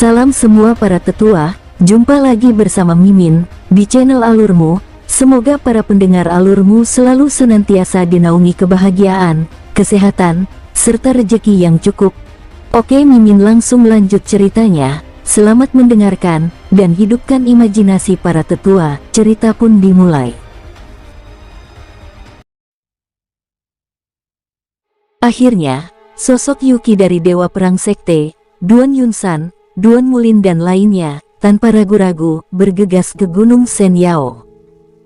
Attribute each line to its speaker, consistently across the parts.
Speaker 1: Salam semua para tetua, jumpa lagi bersama Mimin di channel Alurmu. Semoga para pendengar Alurmu selalu senantiasa dinaungi kebahagiaan, kesehatan, serta rezeki yang cukup. Oke, Mimin langsung lanjut ceritanya. Selamat mendengarkan dan hidupkan imajinasi para tetua. Cerita pun dimulai. Akhirnya, sosok Yuki dari Dewa Perang Sekte, Duan Yunsan, Duan Mulin dan lainnya, tanpa ragu-ragu, bergegas ke Gunung Senyao.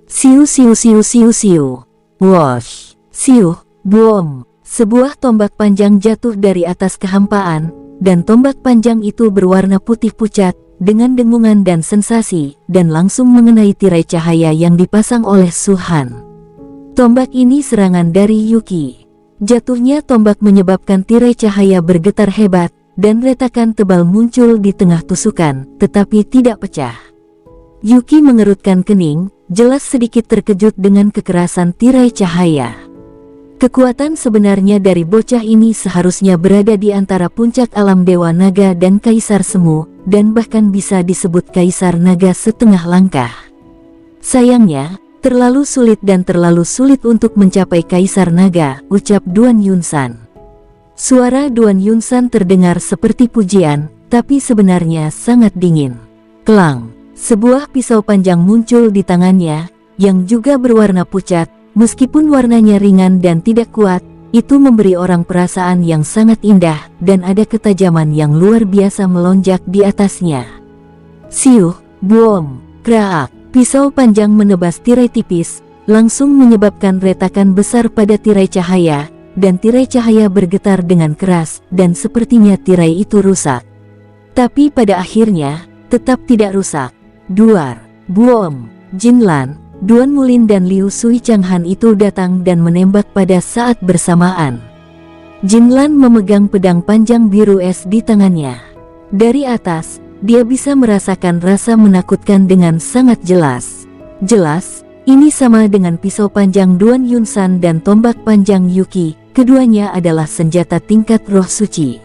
Speaker 1: Siu siu siu siu siu. Wosh. Siu, boom. Sebuah tombak panjang jatuh dari atas kehampaan, dan tombak panjang itu berwarna putih pucat, dengan dengungan dan sensasi, dan langsung mengenai tirai cahaya yang dipasang oleh Su Han. Tombak ini serangan dari Yuki. Jatuhnya tombak menyebabkan tirai cahaya bergetar hebat, dan retakan tebal muncul di tengah tusukan, tetapi tidak pecah. Yuki mengerutkan kening, jelas sedikit terkejut dengan kekerasan tirai cahaya. Kekuatan sebenarnya dari bocah ini seharusnya berada di antara puncak alam Dewa Naga dan Kaisar Semu, dan bahkan bisa disebut Kaisar Naga setengah langkah. Sayangnya, terlalu sulit untuk mencapai Kaisar Naga, ucap Duan Yunsan. Suara Duan Yunsan terdengar seperti pujian, tapi sebenarnya sangat dingin. Klang, sebuah pisau panjang muncul di tangannya, yang juga berwarna pucat, meskipun warnanya ringan dan tidak kuat, itu memberi orang perasaan yang sangat indah, dan ada ketajaman yang luar biasa melonjak di atasnya. Siuh, boom, kraak, pisau panjang menebas tirai tipis, langsung menyebabkan retakan besar pada tirai cahaya, dan tirai cahaya bergetar dengan keras, dan sepertinya tirai itu rusak. Tapi pada akhirnya, tetap tidak rusak. Duar, boom, Jinlan, Duan Mulin dan Liu Sui Changhan itu datang dan menembak pada saat bersamaan. Jinlan memegang pedang panjang biru es di tangannya. Dari atas, dia bisa merasakan rasa menakutkan dengan sangat jelas. Jelas, ini sama dengan pisau panjang Duan Yunsan dan tombak panjang Yuki. Keduanya adalah senjata tingkat roh suci.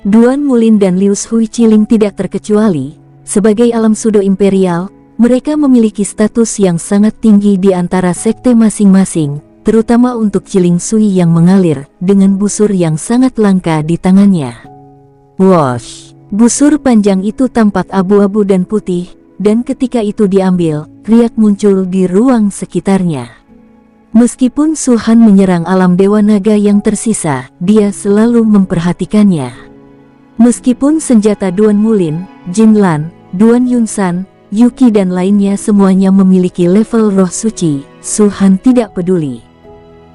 Speaker 1: Duan Mulin dan Liu Sui Chiling tidak terkecuali. Sebagai alam sudo imperial, mereka memiliki status yang sangat tinggi di antara sekte masing-masing, terutama untuk Chiling Sui yang mengalir, dengan busur yang sangat langka di tangannya. Wosh! Busur panjang itu tampak abu-abu dan putih, dan ketika itu diambil, riak muncul di ruang sekitarnya. Meskipun Su Han menyerang alam Dewa Naga yang tersisa, dia selalu memperhatikannya. Meskipun senjata Duan Mulin, Jinlan, Duan Yunsan, Yuki dan lainnya semuanya memiliki level roh suci, Su Han tidak peduli.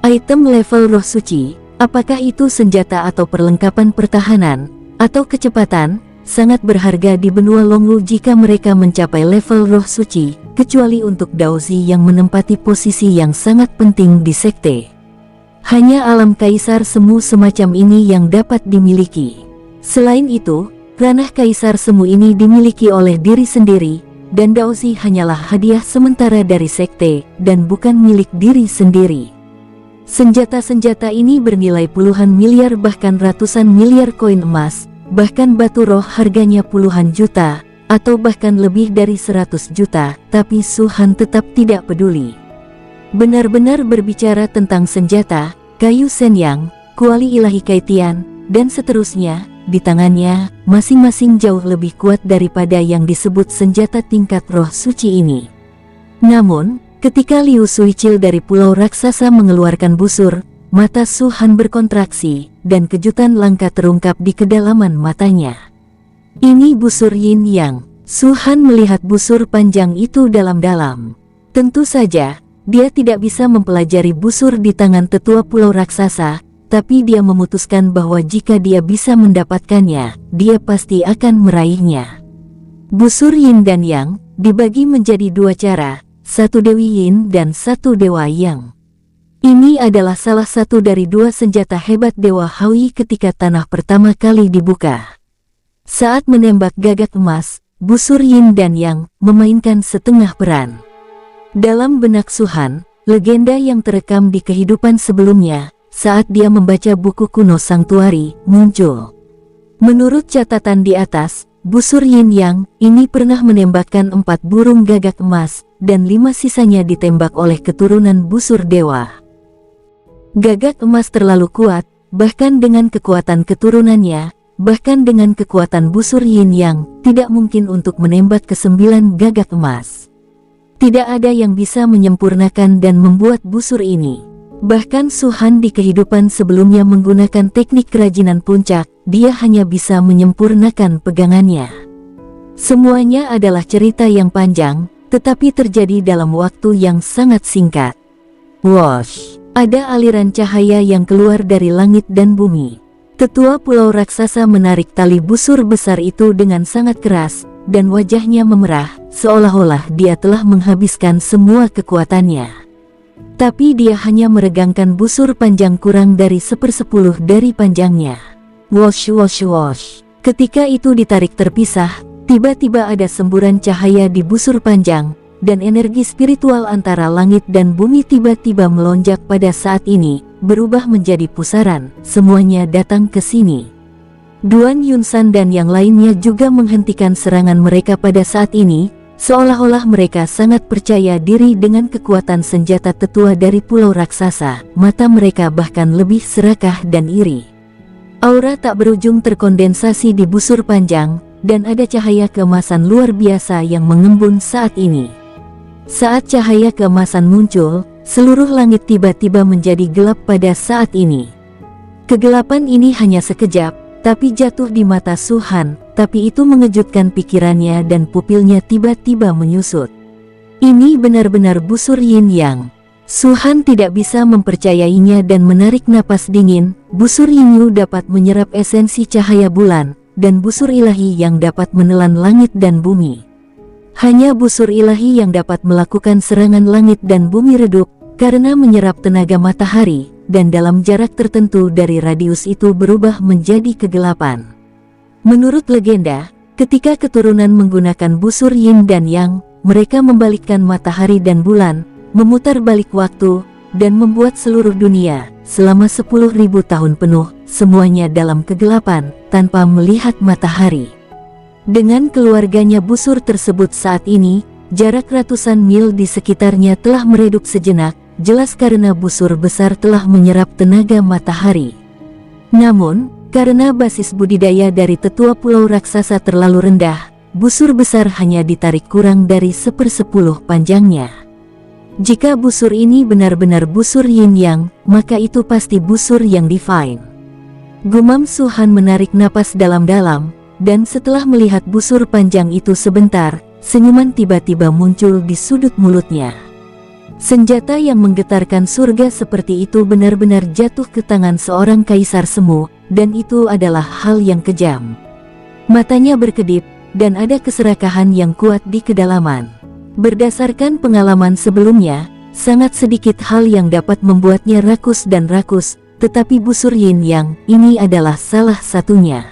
Speaker 1: Item level roh suci, apakah itu senjata atau perlengkapan pertahanan, atau kecepatan, sangat berharga di benua Longlu jika mereka mencapai level roh suci, kecuali untuk Daozi yang menempati posisi yang sangat penting di sekte. Hanya alam Kaisar Semu semacam ini yang dapat dimiliki. Selain itu, ranah Kaisar Semu ini dimiliki oleh diri sendiri, dan Daozi hanyalah hadiah sementara dari sekte, dan bukan milik diri sendiri. Senjata-senjata ini bernilai puluhan miliar bahkan ratusan miliar koin emas, bahkan batu roh harganya puluhan juta, atau bahkan lebih dari 100 juta, tapi Su Han tetap tidak peduli. Benar-benar berbicara tentang senjata, kayu senyang, kuali ilahi Kaitian, dan seterusnya, di tangannya, masing-masing jauh lebih kuat daripada yang disebut senjata tingkat roh suci ini. Namun, ketika Liu Suicil dari Pulau Raksasa mengeluarkan busur, mata Su Han berkontraksi, dan kejutan langka terungkap di kedalaman matanya. Ini busur Yin Yang. Su Han melihat busur panjang itu dalam-dalam. Tentu saja, dia tidak bisa mempelajari busur di tangan tetua Pulau Raksasa, tapi dia memutuskan bahwa jika dia bisa mendapatkannya, dia pasti akan meraihnya. Busur Yin dan Yang dibagi menjadi dua cara, satu Dewi Yin dan satu Dewa Yang. Ini adalah salah satu dari dua senjata hebat Dewa Hawi ketika tanah pertama kali dibuka. Saat menembak gagak emas, busur Yin dan Yang memainkan setengah peran. Dalam benak Su Han, legenda yang terekam di kehidupan sebelumnya, saat dia membaca buku kuno Sangtuari, muncul. Menurut catatan di atas, busur yin yang ini pernah menembakkan 4 burung gagak emas, dan 5 sisanya ditembak oleh keturunan busur dewa. Gagak emas terlalu kuat, bahkan dengan kekuatan keturunannya, bahkan dengan kekuatan busur yin yang, tidak mungkin untuk menembak ke-9 gagak emas. Tidak ada yang bisa menyempurnakan dan membuat busur ini. Bahkan Su Han di kehidupan sebelumnya menggunakan teknik kerajinan puncak, dia hanya bisa menyempurnakan pegangannya. Semuanya adalah cerita yang panjang, tetapi terjadi dalam waktu yang sangat singkat. Wosh! Ada aliran cahaya yang keluar dari langit dan bumi. Tetua pulau raksasa menarik tali busur besar itu dengan sangat keras, dan wajahnya memerah, seolah-olah dia telah menghabiskan semua kekuatannya. Tapi dia hanya meregangkan busur panjang kurang dari 1/10 dari panjangnya. Wosh wosh wosh. Ketika itu ditarik terpisah, tiba-tiba ada semburan cahaya di busur panjang, dan energi spiritual antara langit dan bumi tiba-tiba melonjak pada saat ini, berubah menjadi pusaran, semuanya datang ke sini. Duan Yunsan dan yang lainnya juga menghentikan serangan mereka pada saat ini, seolah-olah mereka sangat percaya diri dengan kekuatan senjata tetua dari pulau raksasa. Mata mereka bahkan lebih serakah dan iri. Aura tak berujung terkondensasi di busur panjang, dan ada cahaya keemasan luar biasa yang mengembun saat ini. Saat cahaya keemasan muncul, seluruh langit tiba-tiba menjadi gelap pada saat ini. Kegelapan ini hanya sekejap, tapi jatuh di mata Su Han, tapi itu mengejutkan pikirannya dan pupilnya tiba-tiba menyusut. Ini benar-benar busur yin yang. Su Han tidak bisa mempercayainya dan menarik napas dingin. Busur yin yang dapat menyerap esensi cahaya bulan, dan busur ilahi yang dapat menelan langit dan bumi. Hanya busur ilahi yang dapat melakukan serangan langit dan bumi redup, karena menyerap tenaga matahari, dan dalam jarak tertentu dari radius itu berubah menjadi kegelapan. Menurut legenda, ketika keturunan menggunakan busur yin dan yang, mereka membalikkan matahari dan bulan, memutar balik waktu, dan membuat seluruh dunia, selama 10.000 tahun penuh, semuanya dalam kegelapan, tanpa melihat matahari. Dengan keluarganya busur tersebut saat ini, jarak ratusan mil di sekitarnya telah meredup sejenak, jelas karena busur besar telah menyerap tenaga matahari. Namun, karena basis budidaya dari tetua pulau raksasa terlalu rendah, busur besar hanya ditarik kurang dari 1/10 panjangnya. Jika busur ini benar-benar busur yin yang, maka itu pasti busur yang divine. Gumam Su Han menarik napas dalam-dalam, dan setelah melihat busur panjang itu sebentar, senyuman tiba-tiba muncul di sudut mulutnya. Senjata yang menggetarkan surga seperti itu benar-benar jatuh ke tangan seorang kaisar semu, dan itu adalah hal yang kejam. Matanya berkedip, dan ada keserakahan yang kuat di kedalaman. Berdasarkan pengalaman sebelumnya, sangat sedikit hal yang dapat membuatnya rakus dan rakus, tetapi busur yin yang ini adalah salah satunya.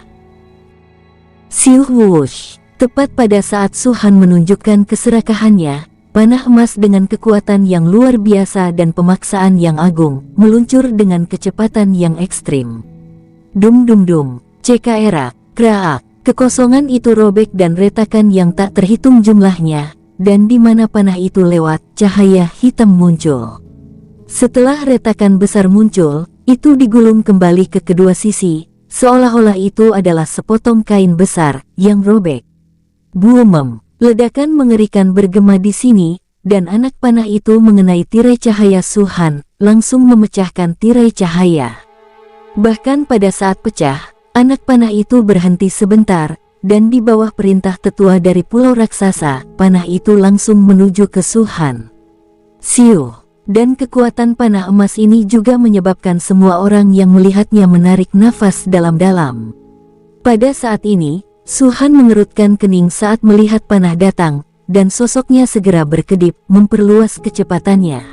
Speaker 1: Siuh wush. Tepat pada saat Su Han menunjukkan keserakahannya, panah emas dengan kekuatan yang luar biasa dan pemaksaan yang agung, meluncur dengan kecepatan yang ekstrim. Dum dum dum, cekrak, kraak, kekosongan itu robek dan retakan yang tak terhitung jumlahnya, dan di mana panah itu lewat, cahaya hitam muncul. Setelah retakan besar muncul, itu digulung kembali ke kedua sisi, seolah-olah itu adalah sepotong kain besar yang robek. Buemem, ledakan mengerikan bergema di sini, dan anak panah itu mengenai tirai cahaya Su Han, langsung memecahkan tirai cahaya. Bahkan pada saat pecah, anak panah itu berhenti sebentar, dan di bawah perintah tetua dari pulau raksasa, panah itu langsung menuju ke Su Han. Siuh, dan kekuatan panah emas ini juga menyebabkan semua orang yang melihatnya menarik nafas dalam-dalam. Pada saat ini, Su Han mengerutkan kening saat melihat panah datang, dan sosoknya segera berkedip, memperluas kecepatannya.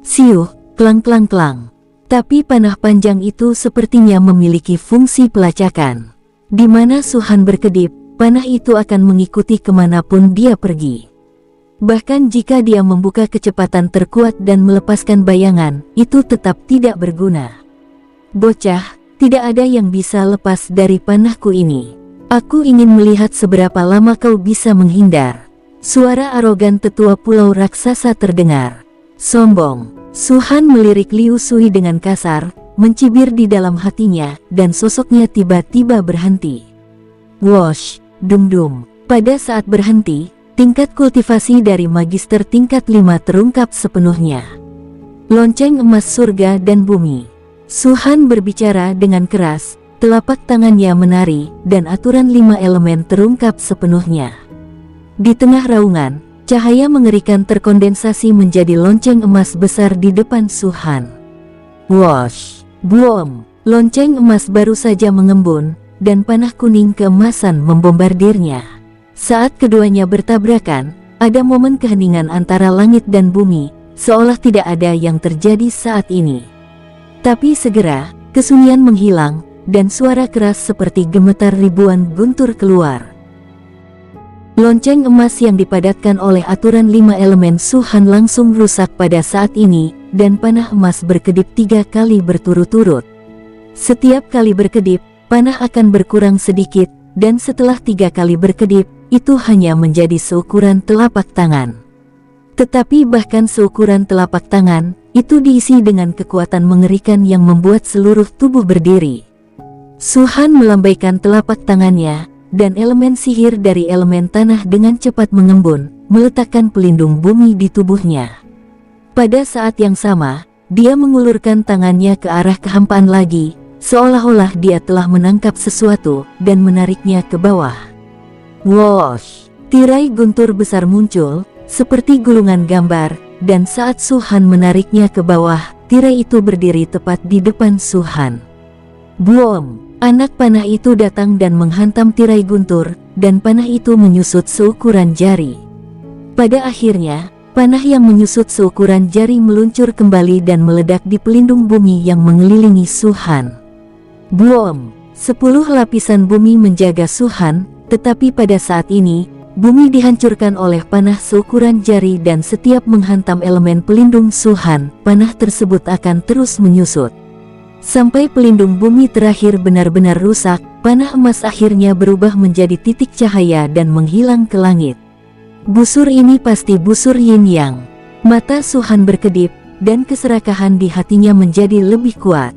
Speaker 1: Siuh, klang klang klang. Tapi panah panjang itu sepertinya memiliki fungsi pelacakan. Di mana Su Han berkedip, panah itu akan mengikuti kemanapun dia pergi. Bahkan jika dia membuka kecepatan terkuat dan melepaskan bayangan, itu tetap tidak berguna. Bocah, tidak ada yang bisa lepas dari panahku ini. Aku ingin melihat seberapa lama kau bisa menghindar. Suara arogan tetua pulau raksasa terdengar. Sombong. Su Han melirik Liu Sui dengan kasar, mencibir di dalam hatinya, dan sosoknya tiba-tiba berhenti. Wosh, dum-dum. Pada saat berhenti, tingkat kultivasi dari magister tingkat 5 terungkap sepenuhnya. Lonceng emas surga dan bumi. Su Han berbicara dengan keras, telapak tangannya menari, dan aturan 5 elemen terungkap sepenuhnya. Di tengah raungan, cahaya mengerikan terkondensasi menjadi lonceng emas besar di depan Su Han. Wosh! Boom! Lonceng emas baru saja mengembun, dan panah kuning keemasan membombardirnya. Saat keduanya bertabrakan, ada momen keheningan antara langit dan bumi, seolah tidak ada yang terjadi saat ini. Tapi segera, kesunyian menghilang, dan suara keras seperti gemetar ribuan guntur keluar. Lonceng emas yang dipadatkan oleh aturan 5 elemen Su Han langsung rusak pada saat ini, dan panah emas berkedip 3 kali berturut-turut. Setiap kali berkedip, panah akan berkurang sedikit, dan setelah 3 kali berkedip, itu hanya menjadi seukuran telapak tangan. Tetapi bahkan seukuran telapak tangan, itu diisi dengan kekuatan mengerikan yang membuat seluruh tubuh berdiri. Su Han melambaikan telapak tangannya, dan elemen sihir dari elemen tanah dengan cepat mengembun, meletakkan pelindung bumi di tubuhnya. Pada saat yang sama, dia mengulurkan tangannya ke arah kehampaan lagi, seolah-olah dia telah menangkap sesuatu, dan menariknya ke bawah. Wosh! Tirai guntur besar muncul, seperti gulungan gambar, dan saat Su Han menariknya ke bawah, tirai itu berdiri tepat di depan Su Han. Boom! Anak panah itu datang dan menghantam tirai guntur, dan panah itu menyusut seukuran jari. Pada akhirnya, panah yang menyusut seukuran jari meluncur kembali dan meledak di pelindung bumi yang mengelilingi Su Han. Boom! 10 lapisan bumi menjaga Su Han, tetapi pada saat ini, bumi dihancurkan oleh panah seukuran jari dan setiap menghantam elemen pelindung Su Han, panah tersebut akan terus menyusut. Sampai pelindung bumi terakhir benar-benar rusak, panah emas akhirnya berubah menjadi titik cahaya dan menghilang ke langit. Busur ini pasti busur Yin Yang. Mata Su Han berkedip, dan keserakahan di hatinya menjadi lebih kuat.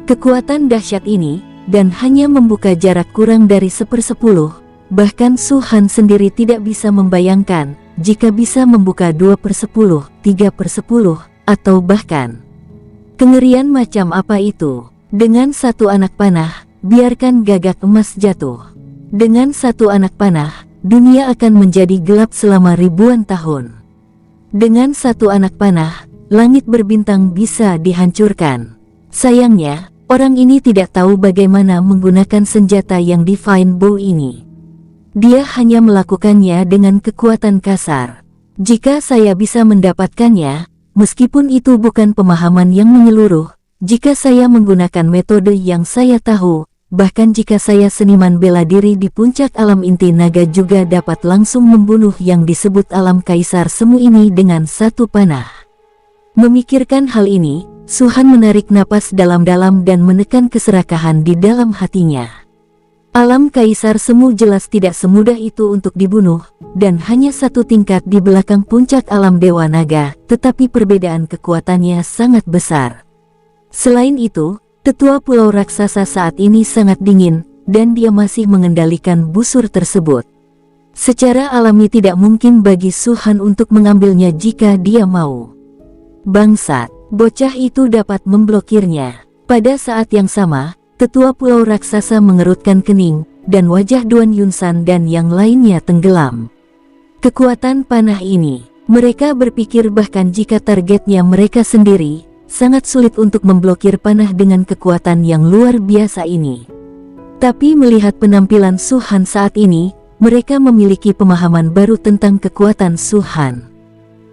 Speaker 1: Kekuatan dahsyat ini, dan hanya membuka jarak kurang dari 1/10, bahkan Su Han sendiri tidak bisa membayangkan, jika bisa membuka 2/10, 3/10, atau bahkan kengerian macam apa itu. Dengan satu anak panah, biarkan gagak emas jatuh. Dengan satu anak panah, dunia akan menjadi gelap selama ribuan tahun. Dengan satu anak panah, langit berbintang bisa dihancurkan. Sayangnya, orang ini tidak tahu bagaimana menggunakan senjata yang Divine Bow ini. Dia hanya melakukannya dengan kekuatan kasar. Jika saya bisa mendapatkannya, meskipun itu bukan pemahaman yang menyeluruh, jika saya menggunakan metode yang saya tahu, bahkan jika saya seniman bela diri di puncak alam inti naga juga dapat langsung membunuh yang disebut alam kaisar semu ini dengan satu panah. Memikirkan hal ini, Su Han menarik napas dalam-dalam dan menekan keserakahan di dalam hatinya. Alam kaisar semu jelas tidak semudah itu untuk dibunuh, dan hanya satu tingkat di belakang puncak alam dewa naga, tetapi perbedaan kekuatannya sangat besar. Selain itu, tetua pulau raksasa saat ini sangat dingin, dan dia masih mengendalikan busur tersebut. Secara alami tidak mungkin bagi Su Han untuk mengambilnya jika dia mau. Bangsat, bocah itu dapat memblokirnya. Pada saat yang sama, tetua pulau raksasa mengerutkan kening, dan wajah Duan Yunsan dan yang lainnya tenggelam. Kekuatan panah ini, mereka berpikir bahkan jika targetnya mereka sendiri, sangat sulit untuk memblokir panah dengan kekuatan yang luar biasa ini. Tapi melihat penampilan Su Han saat ini, mereka memiliki pemahaman baru tentang kekuatan Su Han.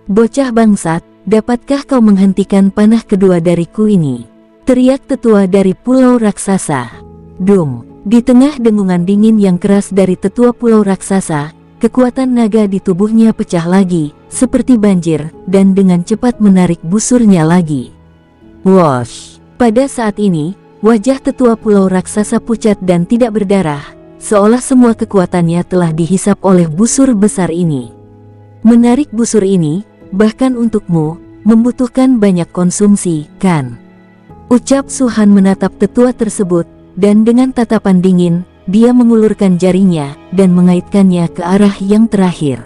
Speaker 1: Bocah bangsat, dapatkah kau menghentikan panah kedua dariku ini? Teriak tetua dari pulau raksasa. Dum! Di tengah dengungan dingin yang keras dari tetua pulau raksasa, kekuatan naga di tubuhnya pecah lagi, seperti banjir, dan dengan cepat menarik busurnya lagi. Wosh! Pada saat ini, wajah tetua pulau raksasa pucat dan tidak berdarah, seolah semua kekuatannya telah dihisap oleh busur besar ini. Menarik busur ini, bahkan untukmu, membutuhkan banyak konsumsi, kan? Ucap Su-han menatap tetua tersebut, dan dengan tatapan dingin, dia mengulurkan jarinya, dan mengaitkannya ke arah yang terakhir.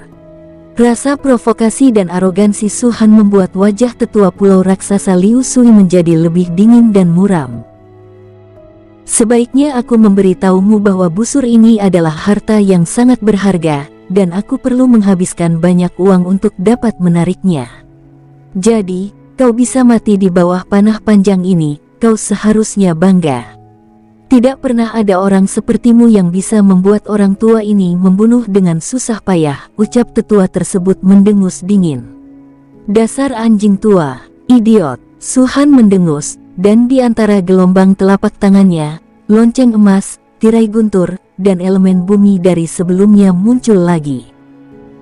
Speaker 1: Rasa provokasi dan arogansi Su-han membuat wajah tetua pulau raksasa Liu Sui menjadi lebih dingin dan muram. Sebaiknya aku memberitahumu bahwa busur ini adalah harta yang sangat berharga, dan aku perlu menghabiskan banyak uang untuk dapat menariknya. Jadi, kau bisa mati di bawah panah panjang ini, kau seharusnya bangga. Tidak pernah ada orang sepertimu yang bisa membuat orang tua ini membunuh dengan susah payah, ucap tetua tersebut mendengus dingin. Dasar anjing tua, idiot, Su-han mendengus, dan di antara gelombang telapak tangannya, lonceng emas, tirai guntur, dan elemen bumi dari sebelumnya muncul lagi.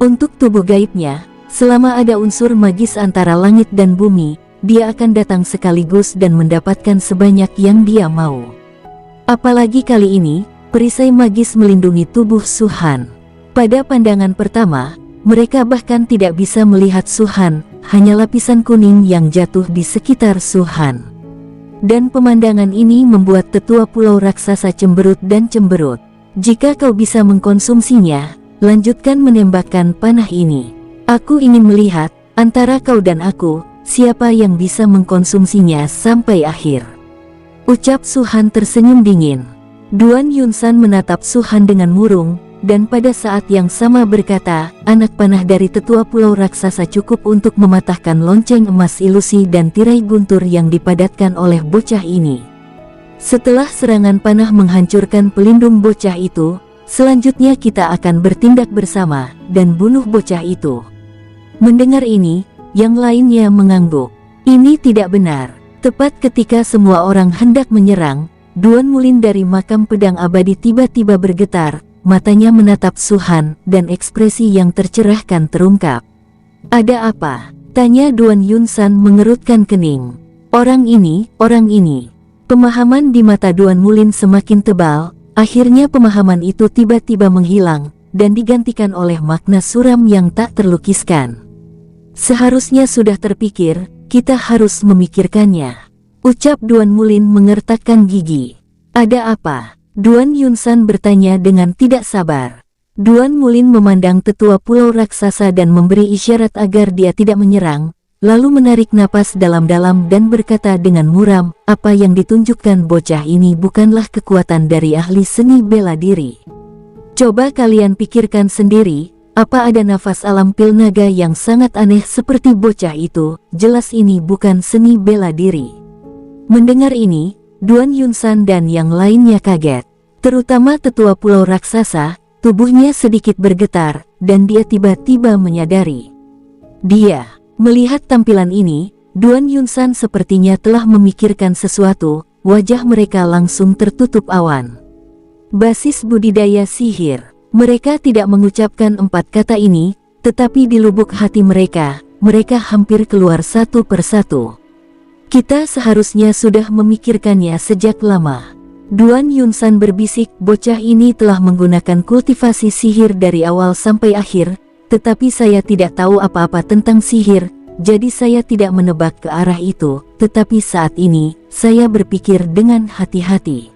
Speaker 1: Untuk tubuh gaibnya, selama ada unsur magis antara langit dan bumi, dia akan datang sekaligus dan mendapatkan sebanyak yang dia mau. Apalagi kali ini, perisai magis melindungi tubuh Su-han. Pada pandangan pertama, mereka bahkan tidak bisa melihat Su-han, hanya lapisan kuning yang jatuh di sekitar Su-han. Dan pemandangan ini membuat tetua pulau raksasa cemberut dan cemberut. Jika kau bisa mengkonsumsinya, lanjutkan menembakkan panah ini. Aku ingin melihat, antara kau dan aku, siapa yang bisa mengkonsumsinya sampai akhir. Ucap Su-han tersenyum dingin. Duan Yunsan menatap Su-han dengan murung, dan pada saat yang sama berkata, anak panah dari tetua pulau raksasa cukup untuk mematahkan lonceng emas ilusi dan tirai guntur yang dipadatkan oleh bocah ini. Setelah serangan panah menghancurkan pelindung bocah itu, selanjutnya kita akan bertindak bersama, dan bunuh bocah itu. Mendengar ini, yang lainnya mengangguk. Ini tidak benar. Tepat ketika semua orang hendak menyerang, Duan Mulin dari makam pedang abadi tiba-tiba bergetar, matanya menatap Su-han, dan ekspresi yang tercerahkan terungkap. Ada apa? Tanya Duan Yunsan mengerutkan kening. Orang ini. Pemahaman di mata Duan Mulin semakin tebal, akhirnya pemahaman itu tiba-tiba menghilang, dan digantikan oleh makna suram yang tak terlukiskan. Seharusnya sudah terpikir, kita harus memikirkannya. Ucap Duan Mulin mengertakkan gigi. Ada apa? Duan Yunsan bertanya dengan tidak sabar. Duan Mulin memandang tetua pulau raksasa dan memberi isyarat agar dia tidak menyerang, lalu menarik napas dalam-dalam dan berkata dengan muram, apa yang ditunjukkan bocah ini bukanlah kekuatan dari ahli seni bela diri. Coba kalian pikirkan sendiri, apa ada nafas alam pil naga yang sangat aneh seperti bocah itu, jelas ini bukan seni bela diri. Mendengar ini, Duan Yunsan dan yang lainnya kaget. Terutama tetua pulau raksasa, tubuhnya sedikit bergetar, dan dia tiba-tiba menyadari. Dia, melihat tampilan ini, Duan Yunsan sepertinya telah memikirkan sesuatu, wajah mereka langsung tertutup awan. Basis budidaya sihir. Mereka tidak mengucapkan 4 kata ini, tetapi di lubuk hati mereka hampir keluar satu persatu. Kita seharusnya sudah memikirkannya sejak lama. Duan Yunsan berbisik, bocah ini telah menggunakan kultivasi sihir dari awal sampai akhir, tetapi saya tidak tahu apa-apa tentang sihir, jadi saya tidak menebak ke arah itu, tetapi saat ini, saya berpikir dengan hati-hati.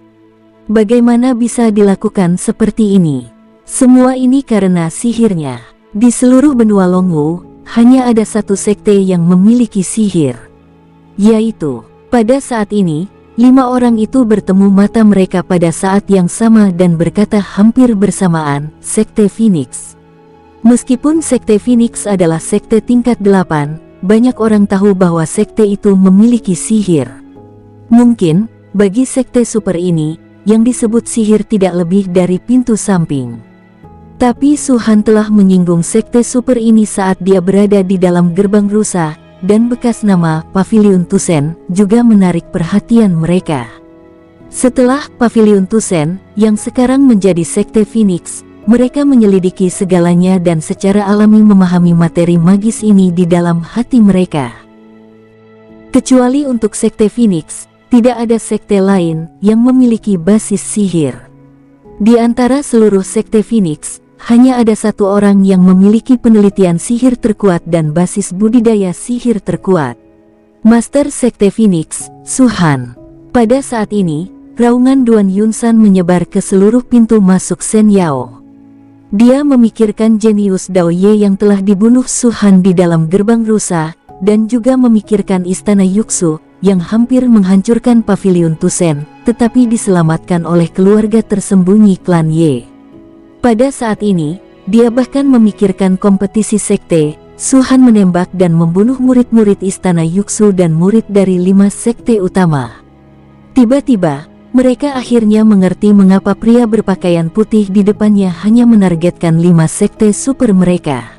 Speaker 1: Bagaimana bisa dilakukan seperti ini? Semua ini karena sihirnya. Di seluruh benua Longwu, hanya ada satu sekte yang memiliki sihir. Yaitu, pada saat ini, 5 orang itu bertemu mata mereka pada saat yang sama dan berkata hampir bersamaan, Sekte Phoenix. Meskipun Sekte Phoenix adalah sekte tingkat 8, banyak orang tahu bahwa sekte itu memiliki sihir. Mungkin, bagi sekte super ini, yang disebut sihir tidak lebih dari pintu samping. Tapi Su-han telah menyinggung sekte super ini saat dia berada di dalam gerbang rusa, dan bekas nama Pavilion Tusen juga menarik perhatian mereka. Setelah Pavilion Tusen, yang sekarang menjadi sekte Phoenix, mereka menyelidiki segalanya dan secara alami memahami materi magis ini di dalam hati mereka. Kecuali untuk sekte Phoenix, tidak ada sekte lain yang memiliki basis sihir. Di antara seluruh sekte Phoenix, hanya ada satu orang yang memiliki penelitian sihir terkuat dan basis budidaya sihir terkuat. Master Sekte Phoenix, Su Han. Pada saat ini, raungan Duan Yunsan menyebar ke seluruh pintu masuk Sen Yao. Dia memikirkan jenius Dao Ye yang telah dibunuh Su Han di dalam gerbang rusa, dan juga memikirkan istana Yuxu, yang hampir menghancurkan pavilion Tusen, tetapi diselamatkan oleh keluarga tersembunyi klan Ye. Pada saat ini, dia bahkan memikirkan kompetisi sekte. Su Han menembak dan membunuh murid-murid istana Yuxu dan murid dari 5 sekte utama. Tiba-tiba, mereka akhirnya mengerti mengapa pria berpakaian putih di depannya hanya menargetkan 5 sekte super mereka.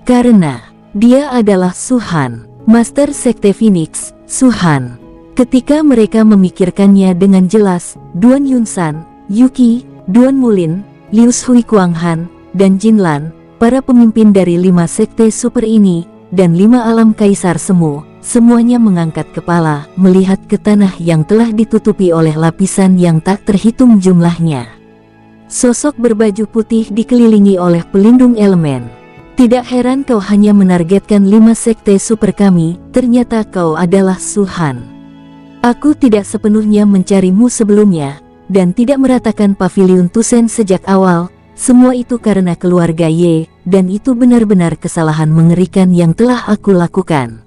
Speaker 1: Karena dia adalah Su Han, Master Sekte Phoenix, Su Han. Ketika mereka memikirkannya dengan jelas, Duan Yunsan, Yuki, Duan Mulin, Liu Shui Kuanghan, dan Jin Lan, para pemimpin dari 5 sekte super ini, dan 5 alam kaisar semu, semuanya mengangkat kepala, melihat ke tanah yang telah ditutupi oleh lapisan yang tak terhitung jumlahnya. Sosok berbaju putih dikelilingi oleh pelindung elemen. Tidak heran kau hanya menargetkan 5 sekte super kami, ternyata kau adalah Su Han. Aku tidak sepenuhnya mencarimu sebelumnya, dan tidak meratakan pavilion Tusen sejak awal. Semua itu karena keluarga Ye, dan itu benar-benar kesalahan mengerikan yang telah aku lakukan.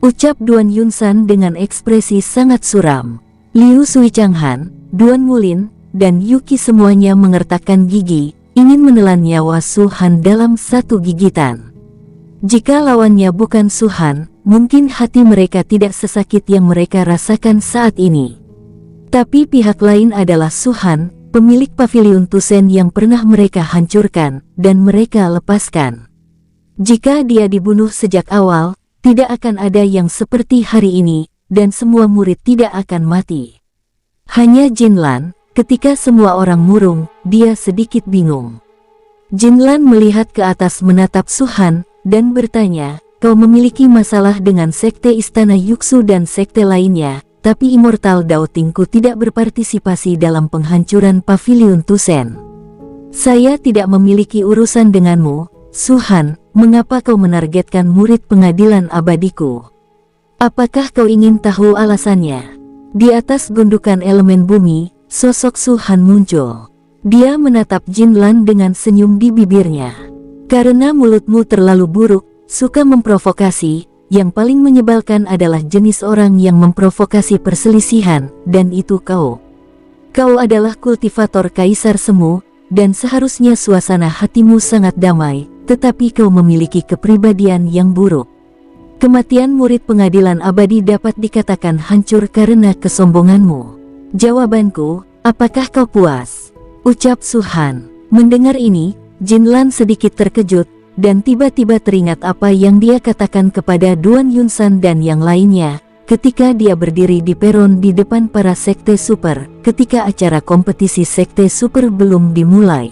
Speaker 1: Ucap Duan Yunsan dengan ekspresi sangat suram. Liu Sui Changhan, Duan Mulin, dan Yuki semuanya mengertakkan gigi, ingin menelan nyawa Su Han dalam satu gigitan. Jika lawannya bukan Su Han, mungkin hati mereka tidak sesakit yang mereka rasakan saat ini. Tapi pihak lain adalah Su Han, pemilik pavilion Tusen yang pernah mereka hancurkan, dan mereka lepaskan. Jika dia dibunuh sejak awal, tidak akan ada yang seperti hari ini, dan semua murid tidak akan mati. Hanya Jin Lan, ketika semua orang murung, dia sedikit bingung. Jin Lan melihat ke atas menatap Su Han, dan bertanya, kau memiliki masalah dengan sekte istana Yuxu dan sekte lainnya, tapi Immortal Dao Tingku tidak berpartisipasi dalam penghancuran pavilion Tusen. Saya tidak memiliki urusan denganmu, Su Han, mengapa kau menargetkan murid pengadilan abadiku? Apakah kau ingin tahu alasannya? Di atas gundukan elemen bumi, sosok Su Han muncul. Dia menatap Jin Lan dengan senyum di bibirnya. Karena mulutmu terlalu buruk, suka memprovokasi, yang paling menyebalkan adalah jenis orang yang memprovokasi perselisihan, dan itu kau. Kau adalah kultivator kaisar semu, dan seharusnya suasana hatimu sangat damai, tetapi kau memiliki kepribadian yang buruk. Kematian murid pengadilan abadi dapat dikatakan hancur karena kesombonganmu. Jawabanku, apakah kau puas? Ucap Su Han. Mendengar ini, Jin Lan sedikit terkejut, dan tiba-tiba teringat apa yang dia katakan kepada Duan Yunsan dan yang lainnya, ketika dia berdiri di peron di depan para sekte super, ketika acara kompetisi sekte super belum dimulai.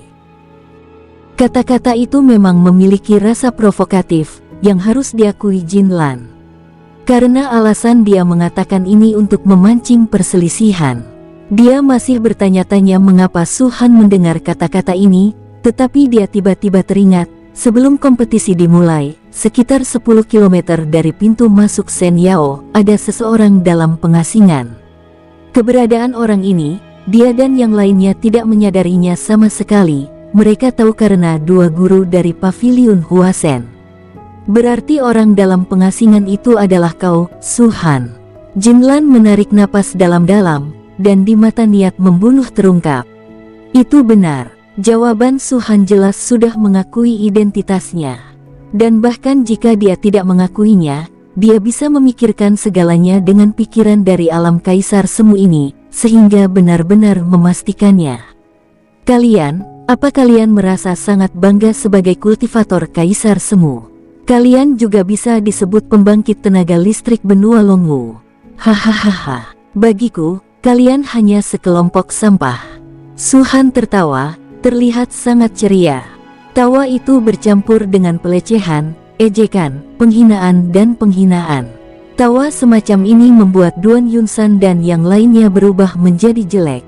Speaker 1: Kata-kata itu memang memiliki rasa provokatif, yang harus diakui Jin Lan. Karena alasan dia mengatakan ini untuk memancing perselisihan. Dia masih bertanya-tanya mengapa Su Han mendengar kata-kata ini, tetapi dia tiba-tiba teringat, sebelum kompetisi dimulai, sekitar 10 km dari pintu masuk Sen Yao, ada seseorang dalam pengasingan. Keberadaan orang ini, dia dan yang lainnya tidak menyadarinya sama sekali. Mereka tahu karena dua guru dari pavilion Huasen. Berarti orang dalam pengasingan itu adalah kau, Su Han. Jin Lan menarik napas dalam-dalam, dan di mata niat membunuh terungkap. Itu benar, jawaban Su Han jelas sudah mengakui identitasnya. Dan bahkan jika dia tidak mengakuinya, dia bisa memikirkan segalanya dengan pikiran dari alam kaisar semu ini, sehingga benar-benar memastikannya. Apa kalian merasa sangat bangga sebagai kultivator kaisar semu? Kalian juga bisa disebut pembangkit tenaga listrik benua Longwu. Hahaha, bagiku, kalian hanya sekelompok sampah. Su Han tertawa, terlihat sangat ceria. Tawa itu bercampur dengan pelecehan, ejekan, penghinaan dan penghinaan. Tawa semacam ini membuat Duan Yunsan dan yang lainnya berubah menjadi jelek.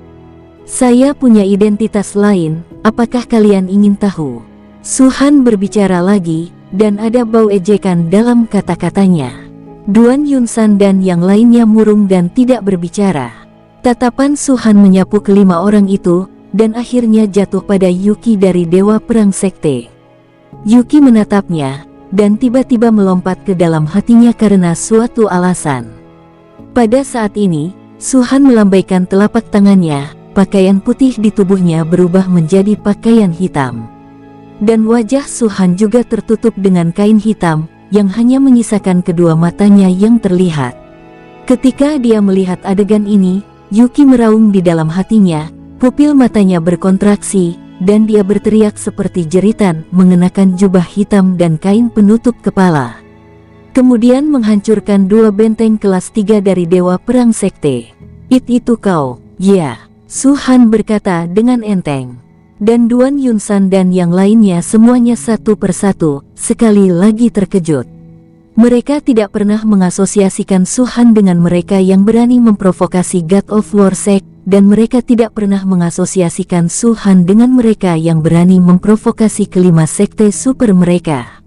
Speaker 1: Saya punya identitas lain, apakah kalian ingin tahu? Su Han berbicara lagi, dan ada bau ejekan dalam kata-katanya. Duan Yunsan dan yang lainnya murung dan tidak berbicara. Tatapan Su Han menyapu kelima orang itu, dan akhirnya jatuh pada Yuki dari Dewa Perang Sekte. Yuki menatapnya, dan tiba-tiba melompat ke dalam hatinya karena suatu alasan. Pada saat ini, Su Han melambaikan telapak tangannya, pakaian putih di tubuhnya berubah menjadi pakaian hitam. Dan wajah Su Han juga tertutup dengan kain hitam, yang hanya menyisakan kedua matanya yang terlihat. Ketika dia melihat adegan ini, Yuki meraung di dalam hatinya, pupil matanya berkontraksi, dan dia berteriak seperti jeritan mengenakan jubah hitam dan kain penutup kepala. Kemudian menghancurkan dua benteng kelas 3 dari Dewa Perang Sekte. Itu kau, ya, Su Han berkata dengan enteng. Dan Duan Yunsan dan yang lainnya semuanya satu persatu, sekali lagi terkejut. Mereka tidak pernah mengasosiasikan Su Han dengan mereka yang berani memprovokasi God of War Sect, dan mereka tidak pernah mengasosiasikan Su Han dengan mereka yang berani memprovokasi kelima sekte super mereka.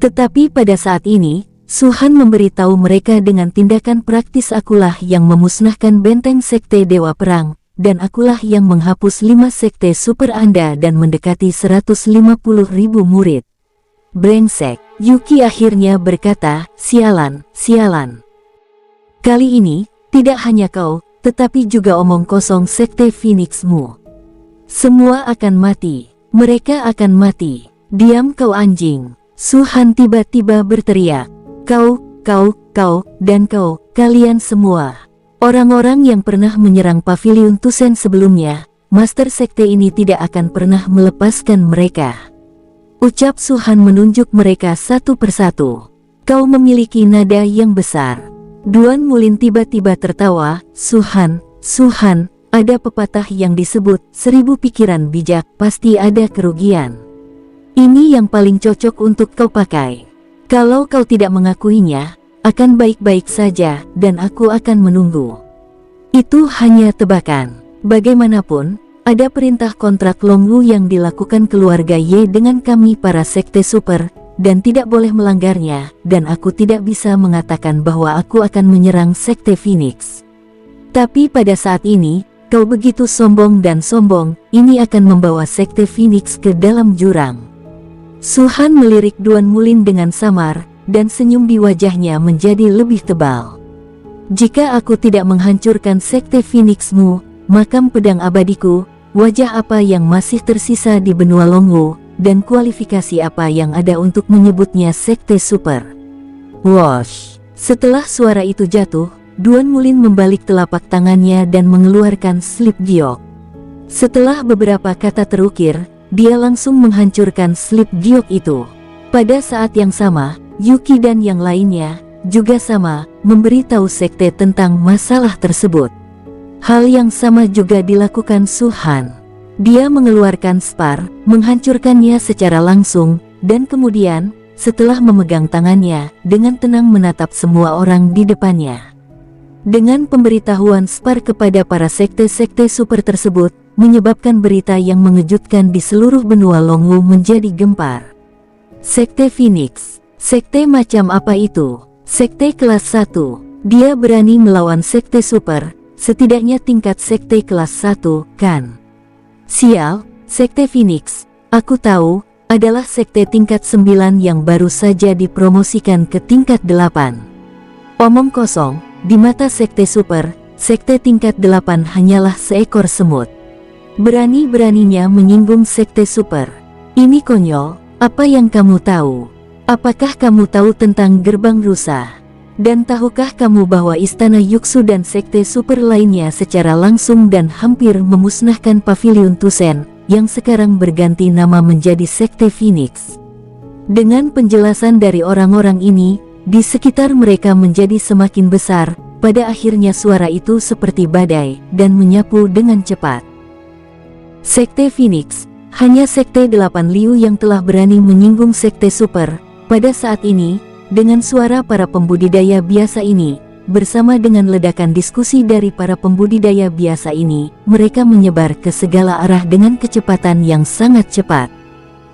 Speaker 1: Tetapi pada saat ini, Su Han memberitahu mereka dengan tindakan praktis, akulah yang memusnahkan benteng sekte Dewa Perang, dan akulah yang menghapus 5 sekte super Anda dan mendekati 150.000 murid. Brengsek, Yuki akhirnya berkata, sialan, sialan. Kali ini, tidak hanya kau, tetapi juga omong kosong sekte Phoenixmu. Semua akan mati, mereka akan mati. Diam kau anjing, Su Han tiba-tiba berteriak. Kau, dan kau, kalian semua. Orang-orang yang pernah menyerang Pavilion Tusen sebelumnya, Master Sekte ini tidak akan pernah melepaskan mereka. Ucap Su Han menunjuk mereka satu persatu. Kau memiliki nada yang besar. Duan Mulin tiba-tiba tertawa. Su Han, ada pepatah yang disebut 1000 pikiran bijak pasti ada kerugian. Ini yang paling cocok untuk kau pakai. Kalau kau tidak mengakuinya, akan baik-baik saja, dan aku akan menunggu. Itu hanya tebakan. Bagaimanapun, ada perintah kontrak Longwu yang dilakukan keluarga Ye dengan kami para sekte super, dan tidak boleh melanggarnya, dan aku tidak bisa mengatakan bahwa aku akan menyerang sekte Phoenix. Tapi pada saat ini, kau begitu sombong dan sombong, ini akan membawa sekte Phoenix ke dalam jurang. Su Han melirik Duan Mulin dengan samar, dan senyum di wajahnya menjadi lebih tebal. Jika aku tidak menghancurkan sekte Phoenixmu, makam pedang abadiku, wajah apa yang masih tersisa di benua Longwu, dan kualifikasi apa yang ada untuk menyebutnya sekte super? Wosh! Setelah suara itu jatuh, Duan Mulin membalik telapak tangannya dan mengeluarkan slip giok. Setelah beberapa kata terukir, dia langsung menghancurkan slip giok itu. Pada saat yang sama, Yuki dan yang lainnya juga sama memberitahu sekte tentang masalah tersebut. Hal yang sama juga dilakukan Su Han. Dia mengeluarkan spar, menghancurkannya secara langsung, dan kemudian, setelah memegang tangannya, dengan tenang menatap semua orang di depannya. Dengan pemberitahuan spar kepada para sekte-sekte super tersebut, menyebabkan berita yang mengejutkan di seluruh benua Longwu menjadi gempar. Sekte Phoenix. Sekte macam apa itu? Sekte kelas 1. Dia berani melawan sekte super, setidaknya tingkat sekte kelas 1, kan? Sial, sekte Phoenix, aku tahu, adalah sekte tingkat 9 yang baru saja dipromosikan ke tingkat 8. Omong kosong, di mata sekte super, sekte tingkat 8 hanyalah seekor semut. Berani-beraninya menyinggung sekte super. Ini konyol, apa yang kamu tahu? Apakah kamu tahu tentang gerbang rusa? Dan tahukah kamu bahwa istana Yuxu dan sekte super lainnya secara langsung dan hampir memusnahkan Pavilion Tusen, yang sekarang berganti nama menjadi sekte Phoenix? Dengan penjelasan dari orang-orang ini, di sekitar mereka menjadi semakin besar, pada akhirnya suara itu seperti badai, dan menyapu dengan cepat. Sekte Phoenix, hanya sekte 8 Liu yang telah berani menyinggung sekte super. Pada saat ini, dengan suara para pembudidaya biasa ini, bersama dengan ledakan diskusi dari para pembudidaya biasa ini, mereka menyebar ke segala arah dengan kecepatan yang sangat cepat.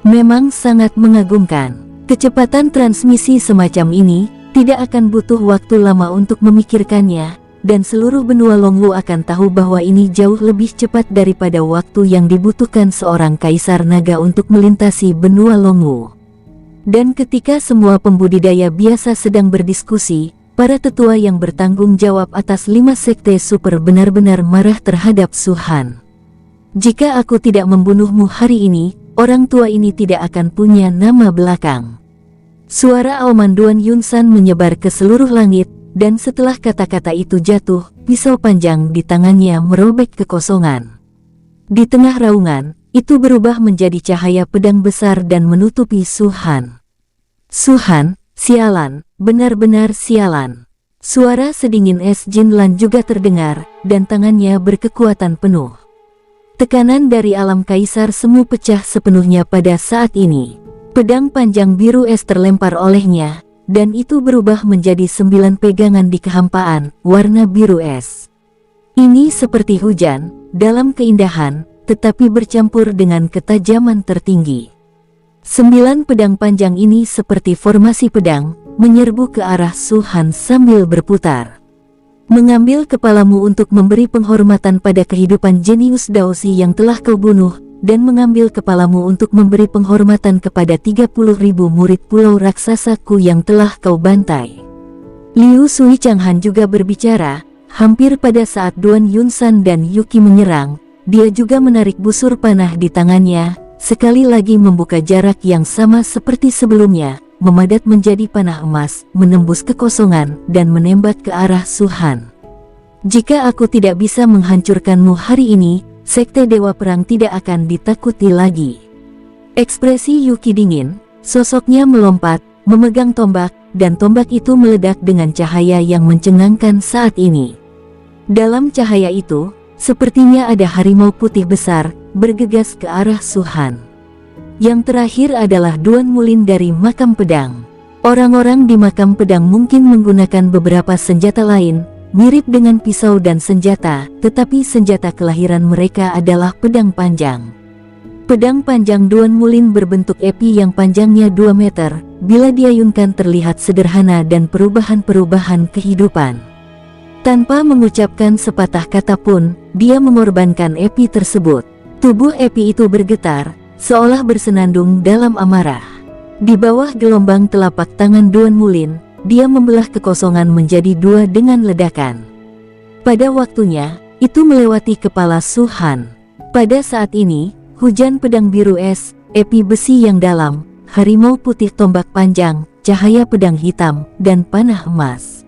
Speaker 1: Memang sangat mengagumkan. Kecepatan transmisi semacam ini tidak akan butuh waktu lama untuk memikirkannya, dan seluruh benua Longwu akan tahu bahwa ini jauh lebih cepat daripada waktu yang dibutuhkan seorang kaisar naga untuk melintasi benua Longwu. Dan ketika semua pembudidaya biasa sedang berdiskusi, para tetua yang bertanggung jawab atas 5 sekte super benar-benar marah terhadap Su Han. Jika aku tidak membunuhmu hari ini, orang tua ini tidak akan punya nama belakang. Suara auman Duan Yunsan menyebar ke seluruh langit, dan setelah kata-kata itu jatuh, pisau panjang di tangannya merobek kekosongan. Di tengah raungan, itu berubah menjadi cahaya pedang besar dan menutupi Su Han. Su Han, sialan, benar-benar sialan. Suara sedingin es Jin Lan juga terdengar, dan tangannya berkekuatan penuh. Tekanan dari alam kaisar semu pecah sepenuhnya pada saat ini. Pedang panjang biru es terlempar olehnya, dan itu berubah menjadi 9 pegangan di kehampaan, warna biru es. Ini seperti hujan, dalam keindahan, tetapi bercampur dengan ketajaman tertinggi. 9 pedang panjang ini seperti formasi pedang, menyerbu ke arah Su Han sambil berputar. Mengambil kepalamu untuk memberi penghormatan pada kehidupan jenius Daosi yang telah kau bunuh, dan mengambil kepalamu untuk memberi penghormatan kepada 30.000 murid pulau raksasaku yang telah kau bantai. Liu Sui Changhan juga berbicara, hampir pada saat Duan Yunsan dan Yuki menyerang, dia juga menarik busur panah di tangannya, sekali lagi membuka jarak yang sama seperti sebelumnya, memadat menjadi panah emas, menembus kekosongan, dan menembak ke arah Su Han. Jika aku tidak bisa menghancurkanmu hari ini, Sekte Dewa Perang tidak akan ditakuti lagi. Ekspresi Yuki dingin, sosoknya melompat, memegang tombak, dan tombak itu meledak dengan cahaya yang mencengangkan saat ini. Dalam cahaya itu, sepertinya ada harimau putih besar, bergegas ke arah Su Han. Yang terakhir adalah Duan Mulin dari Makam Pedang. Orang-orang di Makam Pedang mungkin menggunakan beberapa senjata lain, mirip dengan pisau dan senjata, tetapi senjata kelahiran mereka adalah pedang panjang. Pedang panjang Duan Mulin berbentuk epi yang panjangnya 2 meter, bila diayunkan terlihat sederhana dan perubahan-perubahan kehidupan. Tanpa mengucapkan sepatah kata pun, dia mengorbankan epi tersebut. Tubuh epi itu bergetar, seolah bersenandung dalam amarah. Di bawah gelombang telapak tangan Duan Mulin, dia membelah kekosongan menjadi 2 dengan ledakan. Pada waktunya, itu melewati kepala Su Han. Pada saat ini, hujan pedang biru es, epi besi yang dalam, harimau putih tombak panjang, cahaya pedang hitam, dan panah emas.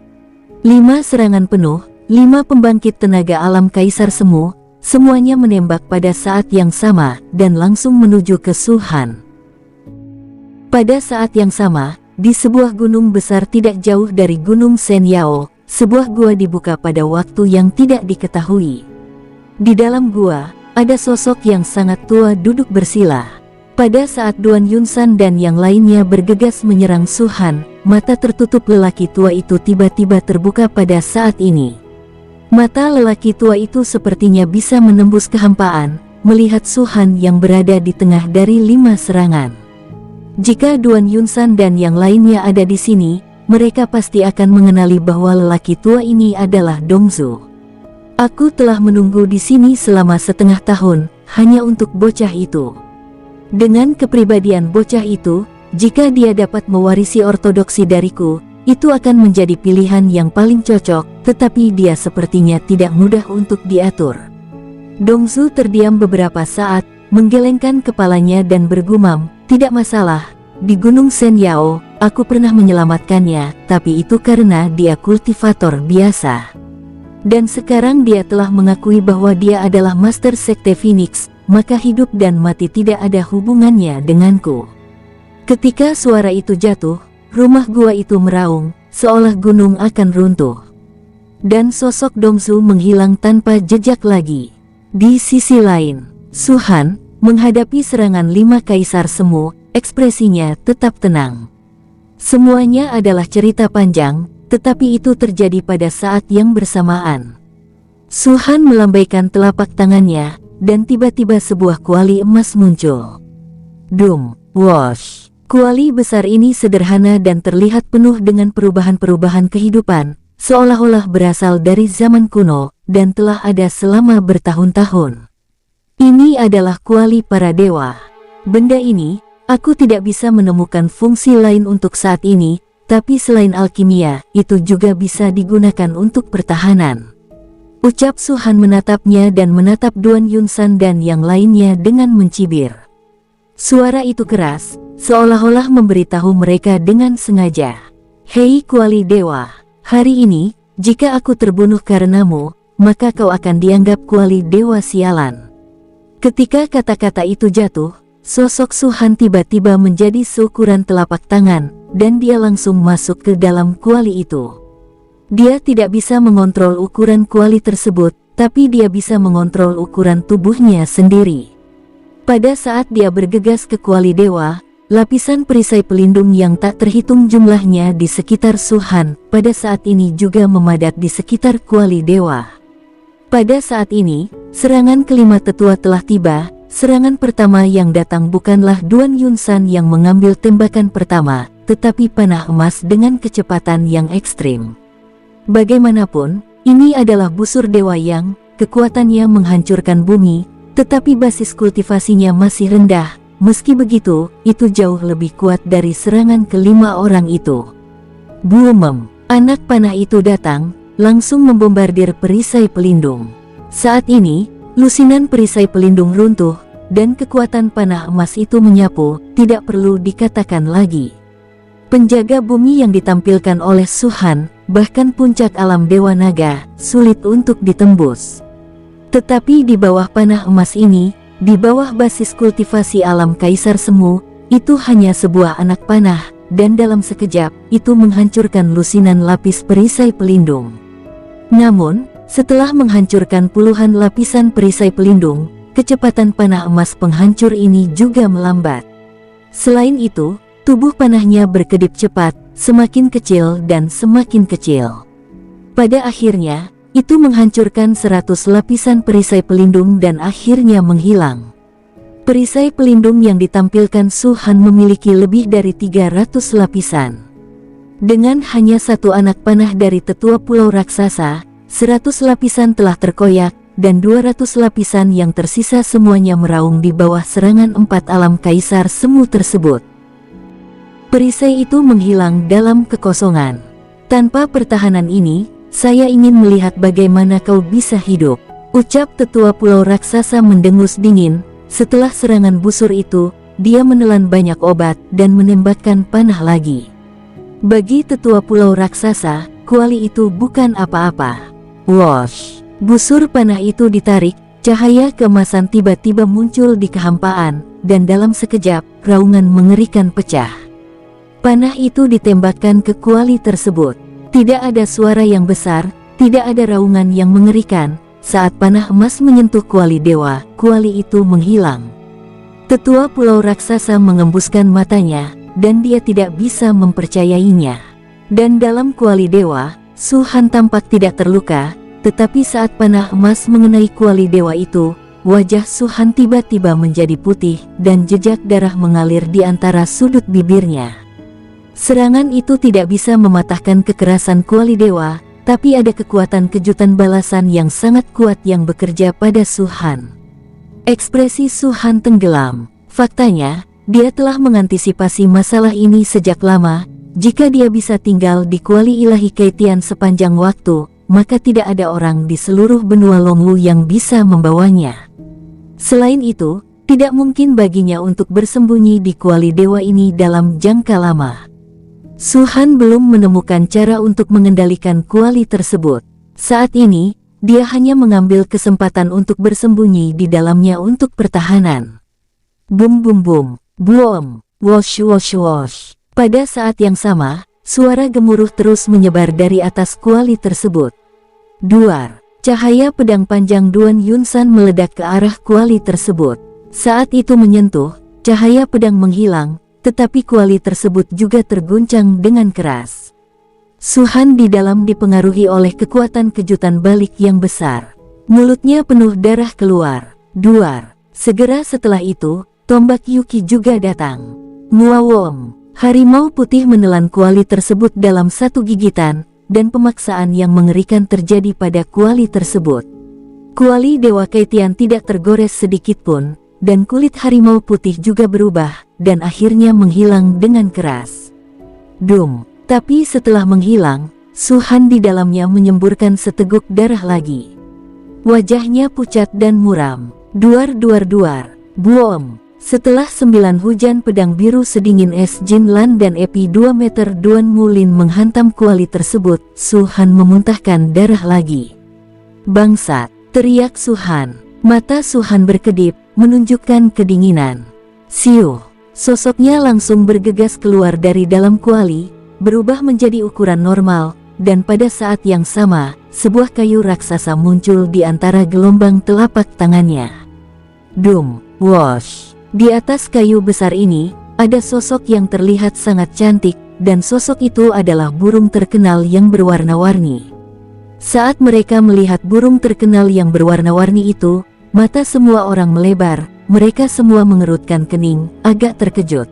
Speaker 1: 5 serangan penuh, 5 pembangkit tenaga alam kaisar semu, semuanya menembak pada saat yang sama, dan langsung menuju ke Su Han. Pada saat yang sama, di sebuah gunung besar tidak jauh dari Gunung Senyao, sebuah gua dibuka pada waktu yang tidak diketahui. Di dalam gua, ada sosok yang sangat tua duduk bersila. Pada saat Duan Yunsan dan yang lainnya bergegas menyerang Su Han, mata tertutup lelaki tua itu tiba-tiba terbuka pada saat ini. Mata lelaki tua itu sepertinya bisa menembus kehampaan, melihat Su Han yang berada di tengah dari 5 serangan. Jika Duan Yunsan dan yang lainnya ada di sini, mereka pasti akan mengenali bahwa lelaki tua ini adalah Dongzu. Aku telah menunggu di sini selama setengah tahun, hanya untuk bocah itu. Dengan kepribadian bocah itu, jika dia dapat mewarisi ortodoksi dariku, itu akan menjadi pilihan yang paling cocok, tetapi dia sepertinya tidak mudah untuk diatur. Dongzu terdiam beberapa saat, menggelengkan kepalanya dan bergumam, "Tidak masalah, di Gunung Senyao, aku pernah menyelamatkannya, tapi itu karena dia kultivator biasa. Dan sekarang dia telah mengakui bahwa dia adalah Master Sekte Phoenix, maka hidup dan mati tidak ada hubungannya denganku." Ketika suara itu jatuh, rumah gua itu meraung, seolah gunung akan runtuh. Dan sosok Dongzu menghilang tanpa jejak lagi. Di sisi lain, Su Han, menghadapi serangan 5 kaisar semu, ekspresinya tetap tenang. Semuanya adalah cerita panjang, tetapi itu terjadi pada saat yang bersamaan. Su Han melambaikan telapak tangannya, dan tiba-tiba sebuah kuali emas muncul. Dum, wosh. Kuali besar ini sederhana dan terlihat penuh dengan perubahan-perubahan kehidupan, seolah-olah berasal dari zaman kuno, dan telah ada selama bertahun-tahun. Ini adalah kuali para dewa. Benda ini, aku tidak bisa menemukan fungsi lain untuk saat ini, tapi selain alkimia, itu juga bisa digunakan untuk pertahanan. Ucap Su Han menatapnya dan menatap Duan Yunsan dan yang lainnya dengan mencibir. Suara itu keras, seolah-olah memberitahu mereka dengan sengaja. Hei kuali dewa, hari ini, jika aku terbunuh karenamu, maka kau akan dianggap kuali dewa sialan. Ketika kata-kata itu jatuh, sosok Su Han tiba-tiba menjadi seukuran telapak tangan, dan dia langsung masuk ke dalam kuali itu. Dia tidak bisa mengontrol ukuran kuali tersebut, tapi dia bisa mengontrol ukuran tubuhnya sendiri. Pada saat dia bergegas ke kuali dewa, lapisan perisai pelindung yang tak terhitung jumlahnya di sekitar Su Han pada saat ini juga memadat di sekitar kuali dewa. Pada saat ini, serangan kelima tetua telah tiba. Serangan pertama yang datang bukanlah Duan Yunsan yang mengambil tembakan pertama, tetapi panah emas dengan kecepatan yang ekstrim. Bagaimanapun, ini adalah busur dewa yang kekuatannya menghancurkan bumi, tetapi basis kultivasinya masih rendah. Meski begitu, itu jauh lebih kuat dari serangan kelima orang itu. Boom! Anak panah itu datang, langsung membombardir perisai pelindung. Saat ini, lusinan perisai pelindung runtuh, dan kekuatan panah emas itu menyapu, tidak perlu dikatakan lagi. Penjaga bumi yang ditampilkan oleh Su Han, bahkan puncak alam Dewa Naga, sulit untuk ditembus. Tetapi di bawah panah emas ini, di bawah basis kultivasi alam Kaisar Semu, itu hanya sebuah anak panah, dan dalam sekejap, itu menghancurkan lusinan lapis perisai pelindung. Namun, setelah menghancurkan puluhan lapisan perisai pelindung, kecepatan panah emas penghancur ini juga melambat. Selain itu, tubuh panahnya berkedip cepat, semakin kecil dan semakin kecil. Pada akhirnya, itu menghancurkan 100 lapisan perisai pelindung dan akhirnya menghilang. Perisai pelindung yang ditampilkan Su Han memiliki lebih dari 300 lapisan. Dengan hanya satu anak panah dari tetua pulau raksasa, 100 lapisan telah terkoyak, dan 200 lapisan yang tersisa semuanya meraung di bawah serangan 4 alam Kaisar Semu tersebut. Perisai itu menghilang dalam kekosongan. Tanpa pertahanan ini, saya ingin melihat bagaimana kau bisa hidup. Ucap tetua pulau raksasa mendengus dingin. Setelah serangan busur itu, dia menelan banyak obat dan menembakkan panah lagi. Bagi tetua pulau raksasa, kuali itu bukan apa-apa. Wosh! Busur panah itu ditarik, cahaya keemasan tiba-tiba muncul di kehampaan, dan dalam sekejap, raungan mengerikan pecah. Panah itu ditembakkan ke kuali tersebut. Tidak ada suara yang besar, tidak ada raungan yang mengerikan. Saat panah emas menyentuh kuali dewa, kuali itu menghilang. Tetua pulau raksasa mengembuskan matanya, dan dia tidak bisa mempercayainya. Dan dalam kuali dewa, Su Han tampak tidak terluka, tetapi saat panah emas mengenai kuali dewa itu, wajah Su Han tiba-tiba menjadi putih, dan jejak darah mengalir di antara sudut bibirnya. Serangan itu tidak bisa mematahkan kekerasan kuali dewa, tapi ada kekuatan kejutan balasan yang sangat kuat yang bekerja pada Su Han. Ekspresi Su Han tenggelam. Faktanya, dia telah mengantisipasi masalah ini sejak lama. Jika dia bisa tinggal di kuali ilahi Keitian sepanjang waktu, maka tidak ada orang di seluruh benua Longwu yang bisa membawanya. Selain itu, tidak mungkin baginya untuk bersembunyi di kuali dewa ini dalam jangka lama. Su Han belum menemukan cara untuk mengendalikan kuali tersebut. Saat ini, dia hanya mengambil kesempatan untuk bersembunyi di dalamnya untuk pertahanan. Bum bum bum, boom, wosh wosh wosh. Pada saat yang sama, suara gemuruh terus menyebar dari atas kuali tersebut. Duar, cahaya pedang panjang Duan Yunsan meledak ke arah kuali tersebut. Saat itu menyentuh, cahaya pedang menghilang, tetapi kuali tersebut juga terguncang dengan keras. Su-han di dalam dipengaruhi oleh kekuatan kejutan balik yang besar. Mulutnya penuh darah keluar. Duar. Segera setelah itu, tombak Yuki juga datang. Muawom. Harimau putih menelan kuali tersebut dalam satu gigitan, dan pemaksaan yang mengerikan terjadi pada kuali tersebut. Kuali Dewa Kaitian tidak tergores sedikit pun, dan kulit harimau putih juga berubah, dan akhirnya menghilang dengan keras. Dum. Tapi setelah menghilang, Su-han di dalamnya menyemburkan seteguk darah lagi. Wajahnya pucat dan muram. Duar. Buom. Setelah 9 hujan pedang biru sedingin es Jinlan dan Epi 2 meter Duan Mulin menghantam kuali tersebut, Su-han memuntahkan darah lagi. Bangsat, teriak Su-han. Mata Su-han berkedip, menunjukkan kedinginan. Siuh. Sosoknya langsung bergegas keluar dari dalam kuali, berubah menjadi ukuran normal, dan pada saat yang sama, sebuah kayu raksasa muncul di antara gelombang telapak tangannya. Dum. Wosh. Di atas kayu besar ini, ada sosok yang terlihat sangat cantik, dan sosok itu adalah burung terkenal yang berwarna-warni. Saat mereka melihat burung terkenal yang berwarna-warni itu, mata semua orang melebar, mereka semua mengerutkan kening, agak terkejut.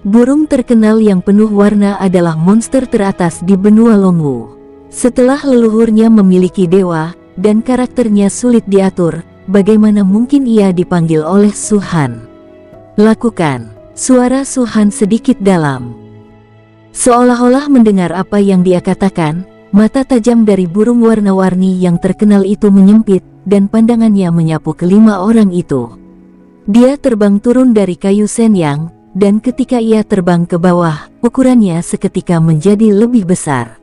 Speaker 1: Burung terkenal yang penuh warna adalah monster teratas di benua Longwu. Setelah leluhurnya memiliki dewa, dan karakternya sulit diatur, bagaimana mungkin ia dipanggil oleh Su-han? Lakukan. Suara Su-han sedikit dalam. Seolah-olah mendengar apa yang dia katakan, mata tajam dari burung warna-warni yang terkenal itu menyempit, dan pandangannya menyapu kelima orang itu. Dia terbang turun dari kayu senyang, dan ketika ia terbang ke bawah, ukurannya seketika menjadi lebih besar.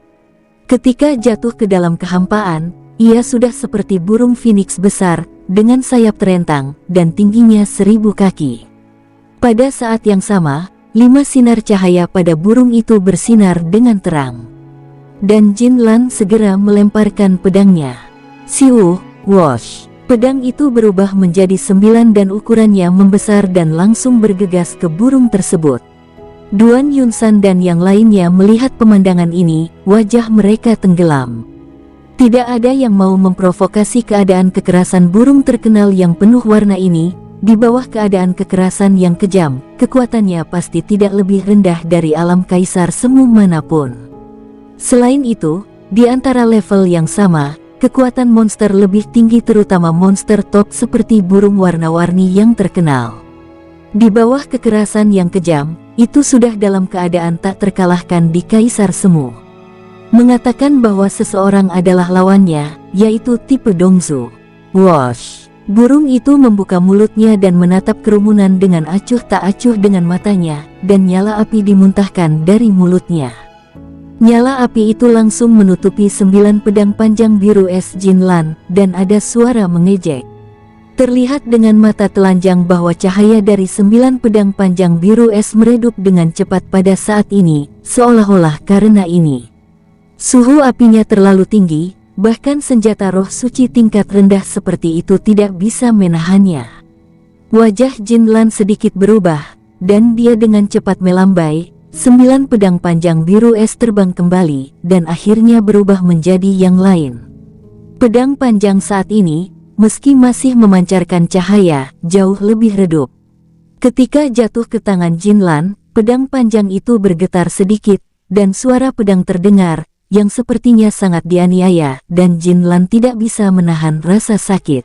Speaker 1: Ketika jatuh ke dalam kehampaan, ia sudah seperti burung phoenix besar, dengan sayap terentang, dan tingginya 1000 kaki. Pada saat yang sama, 5 sinar cahaya pada burung itu bersinar dengan terang. Dan Jinlan segera melemparkan pedangnya. Siuh, wosh. Pedang itu berubah menjadi 9 dan ukurannya membesar dan langsung bergegas ke burung tersebut. Duan Yunsan dan yang lainnya melihat pemandangan ini, wajah mereka tenggelam. Tidak ada yang mau memprovokasi keadaan kekerasan burung terkenal yang penuh warna ini. Di bawah keadaan kekerasan yang kejam, kekuatannya pasti tidak lebih rendah dari alam kaisar semu manapun. Selain itu, di antara level yang sama, kekuatan monster lebih tinggi terutama monster top seperti burung warna-warni yang terkenal. Di bawah kekerasan yang kejam, itu sudah dalam keadaan tak terkalahkan di kaisar semu. Mengatakan bahwa seseorang adalah lawannya, yaitu tipe Dongzu. Wosh. Burung itu membuka mulutnya dan menatap kerumunan dengan acuh tak acuh dengan matanya, dan nyala api dimuntahkan dari mulutnya. Nyala api itu langsung menutupi 9 pedang panjang biru es Jinlan, dan ada suara mengejek. Terlihat dengan mata telanjang bahwa cahaya dari 9 pedang panjang biru es meredup dengan cepat pada saat ini, seolah-olah karena ini. Suhu apinya terlalu tinggi, bahkan senjata roh suci tingkat rendah seperti itu tidak bisa menahannya. Wajah Jinlan sedikit berubah, dan dia dengan cepat melambai. 9 pedang panjang biru es terbang kembali, dan akhirnya berubah menjadi yang lain. Pedang panjang saat ini, meski masih memancarkan cahaya, jauh lebih redup. Ketika jatuh ke tangan Jinlan, pedang panjang itu bergetar sedikit, dan suara pedang terdengar, yang sepertinya sangat dianiaya, dan Jinlan tidak bisa menahan rasa sakit.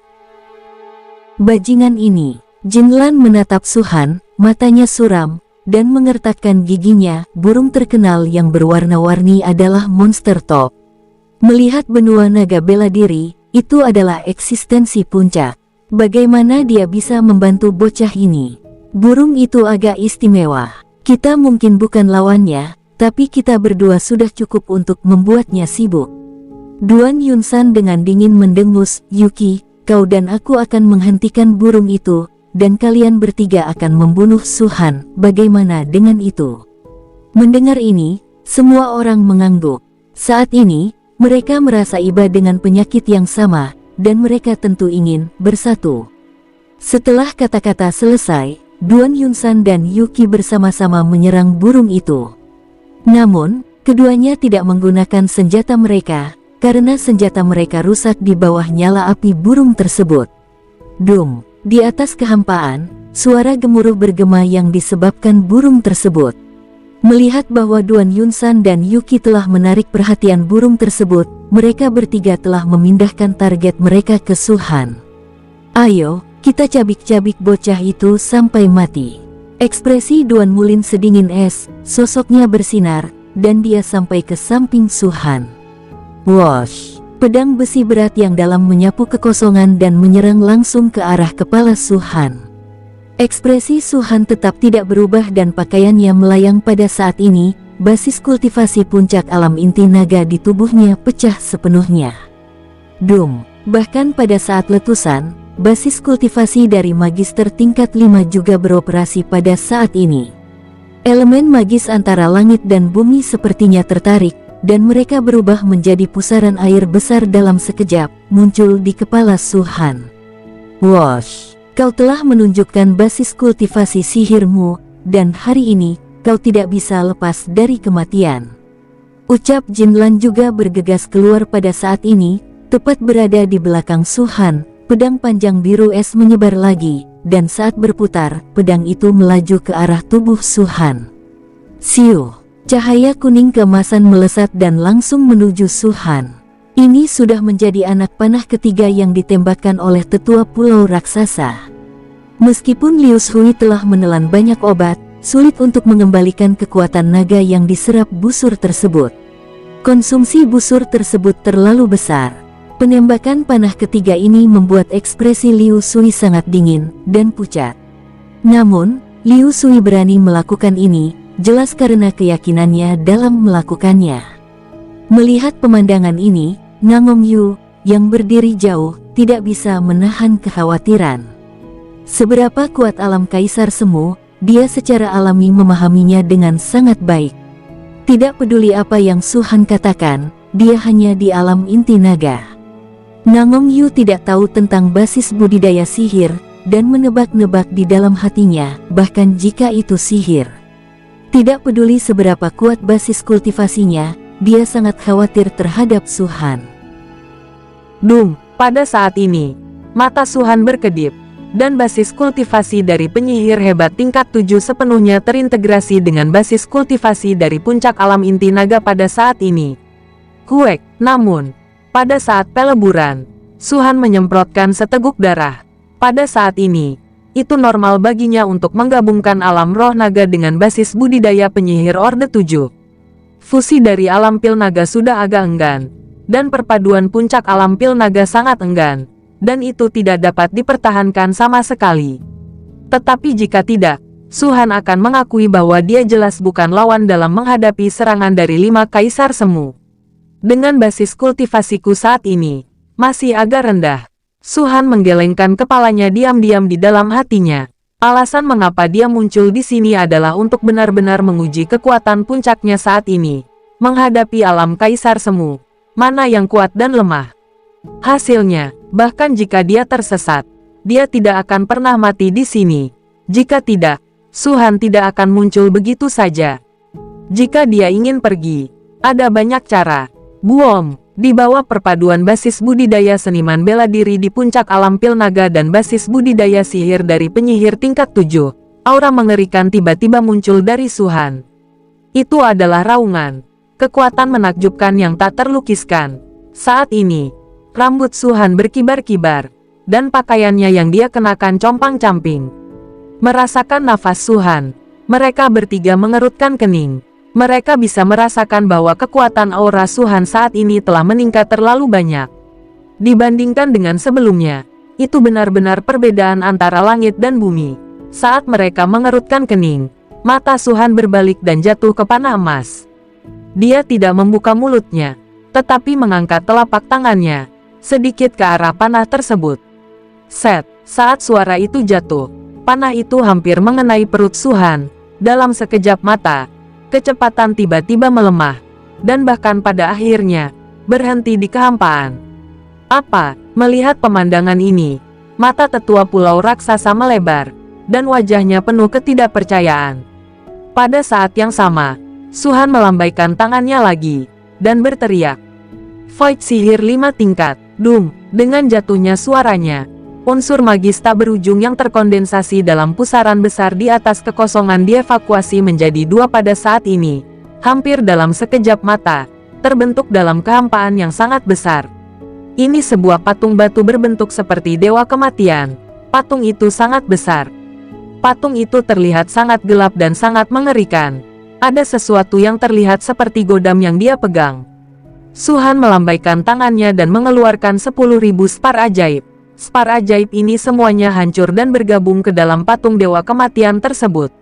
Speaker 1: Bajingan ini, Jinlan menatap Su-han, matanya suram, dan mengertakkan giginya. Burung terkenal yang berwarna-warni adalah monster top. Melihat benua naga bela diri, itu adalah eksistensi puncak. Bagaimana dia bisa membantu bocah ini? Burung itu agak istimewa. Kita mungkin bukan lawannya, tapi kita berdua sudah cukup untuk membuatnya sibuk. Duan Yunsan dengan dingin mendengus, Yuki, kau dan aku akan menghentikan burung itu, dan kalian bertiga akan membunuh Su-han. Bagaimana dengan itu? Mendengar ini, semua orang mengangguk. Saat ini, mereka merasa iba dengan penyakit yang sama, dan mereka tentu ingin bersatu. Setelah kata-kata selesai, Duan Yunsan dan Yuki bersama-sama menyerang burung itu. Namun, Keduanya tidak menggunakan senjata mereka, karena senjata mereka rusak di bawah nyala api burung tersebut. Dum, di atas kehampaan, suara gemuruh bergema yang disebabkan burung tersebut. Melihat bahwa Duan Yunsan dan Yuki telah menarik perhatian burung tersebut, mereka bertiga telah memindahkan target mereka ke Su Han. Ayo, kita cabik-cabik bocah itu sampai mati. Ekspresi Duan Mulin sedingin es, sosoknya bersinar, dan dia sampai ke samping Su Han. Wosh! Pedang besi berat yang dalam menyapu kekosongan dan menyerang langsung ke arah kepala Su Han. Ekspresi Su Han tetap tidak berubah dan pakaiannya melayang pada saat ini. Basis kultivasi puncak alam inti naga di tubuhnya pecah sepenuhnya. Dum, bahkan pada saat letusan, basis kultivasi dari magister tingkat 5 juga beroperasi pada saat ini. Elemen magis antara langit dan bumi sepertinya tertarik, dan mereka berubah menjadi pusaran air besar dalam sekejap, muncul di kepala Su Han. Wosh! Kau telah menunjukkan basis kultivasi sihirmu, dan hari ini, kau tidak bisa lepas dari kematian. Ucap Jinlan juga bergegas keluar pada saat ini, tepat berada di belakang Su Han. Pedang panjang biru es menyebar lagi, dan saat berputar, pedang itu melaju ke arah tubuh Su Han. Siu! Cahaya kuning keemasan melesat dan langsung menuju Su Han. Ini sudah menjadi anak panah ketiga yang ditembakkan oleh tetua pulau raksasa. Meskipun Liu Shui telah menelan banyak obat, sulit untuk mengembalikan kekuatan naga yang diserap busur tersebut. Konsumsi busur tersebut terlalu besar. Penembakan panah ketiga ini membuat ekspresi Liu Shui sangat dingin dan pucat. Namun, Liu Shui berani melakukan ini, jelas karena keyakinannya dalam melakukannya. Melihat pemandangan ini, Nangong Yu, yang berdiri jauh, tidak bisa menahan kekhawatiran. Seberapa kuat alam Kaisar Semu, dia secara alami memahaminya dengan sangat baik. Tidak peduli apa yang Su Han katakan, dia hanya di alam inti naga. Nangong Yu tidak tahu tentang basis budidaya sihir, dan menebak-nebak di dalam hatinya, bahkan jika itu sihir. Tidak peduli seberapa kuat basis kultivasinya, dia sangat khawatir terhadap Su Han.
Speaker 2: Dum, pada saat ini, mata Su Han berkedip, dan basis kultivasi dari penyihir hebat tingkat 7 sepenuhnya terintegrasi dengan basis kultivasi dari puncak alam inti naga pada saat ini. Kuek, namun, pada saat peleburan, Su Han menyemprotkan seteguk darah. Pada saat ini, itu normal baginya untuk menggabungkan alam roh naga dengan basis budidaya penyihir Orde 7. Fusi dari alam pil naga sudah agak enggan, dan perpaduan puncak alam pil naga sangat enggan, dan itu tidak dapat dipertahankan sama sekali. Tetapi jika tidak, Su Han akan mengakui bahwa dia jelas bukan lawan dalam menghadapi serangan dari 5 Kaisar Semu. Dengan basis kultivasiku saat ini, masih agak rendah. Su Han menggelengkan kepalanya diam-diam di dalam hatinya. Alasan mengapa dia muncul di sini adalah untuk benar-benar menguji kekuatan puncaknya saat ini, menghadapi alam Kaisar Semu, mana yang kuat dan lemah. Hasilnya, bahkan jika dia tersesat, dia tidak akan pernah mati di sini. Jika tidak, Su Han tidak akan muncul begitu saja. Jika dia ingin pergi, ada banyak cara. Buom! Di bawah perpaduan basis budidaya seniman bela diri di puncak alam pil naga dan basis budidaya sihir dari penyihir tingkat 7, aura mengerikan tiba-tiba muncul dari Su Han. Itu adalah raungan, kekuatan menakjubkan yang tak terlukiskan. Saat ini, rambut Su Han berkibar-kibar, dan pakaiannya yang dia kenakan compang-camping. Merasakan nafas Su Han, mereka bertiga mengerutkan kening. Mereka bisa merasakan bahwa kekuatan aura Su Han saat ini telah meningkat terlalu banyak. Dibandingkan dengan sebelumnya, itu benar-benar perbedaan antara langit dan bumi. Saat mereka mengerutkan kening, mata Su Han berbalik dan jatuh ke panah emas. Dia tidak membuka mulutnya, tetapi mengangkat telapak tangannya, sedikit ke arah panah tersebut. Set, saat suara itu jatuh, panah itu hampir mengenai perut Su Han. Dalam sekejap mata, kecepatan tiba-tiba melemah, dan bahkan pada akhirnya, berhenti di kehampaan. Apa? Melihat pemandangan ini, mata tetua pulau raksasa melebar, dan wajahnya penuh ketidakpercayaan. Pada saat yang sama, Su-han melambaikan tangannya lagi, dan berteriak. Void sihir 5 tingkat, dung, dengan jatuhnya suaranya. Unsur magis tak berujung yang terkondensasi dalam pusaran besar di atas kekosongan dievakuasi menjadi 2 pada saat ini. Hampir dalam sekejap mata, terbentuk dalam kehampaan yang sangat besar. Ini sebuah patung batu berbentuk seperti dewa kematian. Patung itu sangat besar. Patung itu terlihat sangat gelap dan sangat mengerikan. Ada sesuatu yang terlihat seperti godam yang dia pegang. Su-han melambaikan tangannya dan mengeluarkan 10.000 spar ajaib. Spar ajaib ini semuanya hancur dan bergabung ke dalam patung dewa kematian tersebut.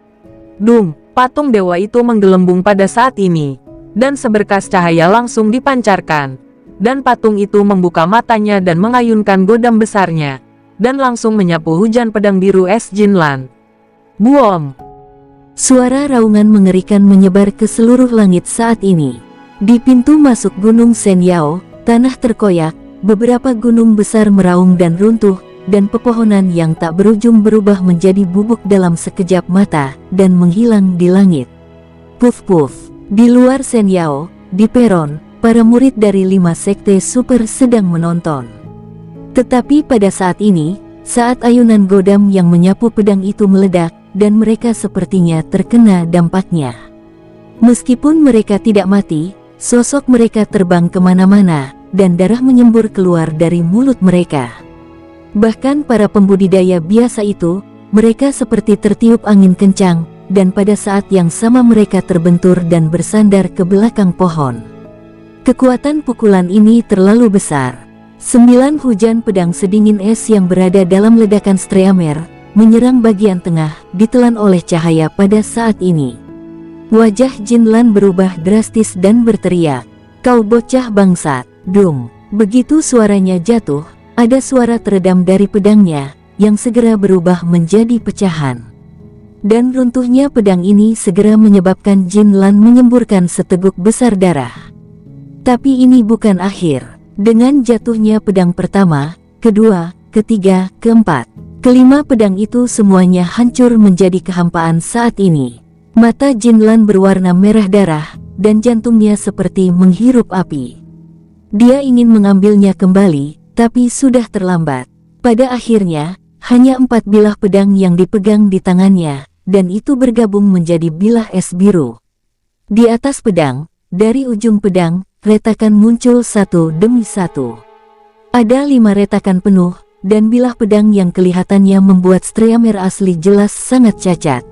Speaker 2: Dung, patung dewa itu menggelembung pada saat ini. Dan seberkas cahaya langsung dipancarkan. Dan patung itu membuka matanya dan mengayunkan godam besarnya. Dan langsung menyapu hujan pedang biru es Jinlan. Buom!
Speaker 1: Suara raungan mengerikan menyebar ke seluruh langit saat ini. Di pintu masuk Gunung Senyao, tanah terkoyak, beberapa gunung besar meraung dan runtuh, dan pepohonan yang tak berujung berubah menjadi bubuk dalam sekejap mata, dan menghilang di langit. Puf-puf, di luar Senyao, di peron, para murid dari 5 sekte super sedang menonton. Tetapi pada saat ini, saat ayunan godam yang menyapu pedang itu meledak, dan mereka sepertinya terkena dampaknya. Meskipun mereka tidak mati, sosok mereka terbang kemana-mana, dan darah menyembur keluar dari mulut mereka. Bahkan para pembudidaya biasa itu, mereka seperti tertiup angin kencang, dan pada saat yang sama mereka terbentur dan bersandar ke belakang pohon. Kekuatan pukulan ini terlalu besar. 9 hujan pedang sedingin es yang berada dalam ledakan Streamer, menyerang bagian tengah, ditelan oleh cahaya pada saat ini. Wajah Jinlan berubah drastis dan berteriak, "Kau bocah bangsat!" Dung! Begitu suaranya jatuh, ada suara teredam dari pedangnya, yang segera berubah menjadi pecahan. Dan runtuhnya pedang ini segera menyebabkan Jinlan menyemburkan seteguk besar darah. Tapi ini bukan akhir. Dengan jatuhnya pedang pertama, kedua, ketiga, keempat, kelima pedang itu semuanya hancur menjadi kehampaan saat ini. Mata Jinlan berwarna merah darah, dan jantungnya seperti menghirup api. Dia ingin mengambilnya kembali, tapi sudah terlambat. Pada akhirnya, hanya 4 bilah pedang yang dipegang di tangannya, dan itu bergabung menjadi bilah es biru. Di atas pedang, dari ujung pedang, retakan muncul satu demi satu. Ada 5 retakan penuh, dan bilah pedang yang kelihatannya membuat Streamer asli jelas sangat cacat.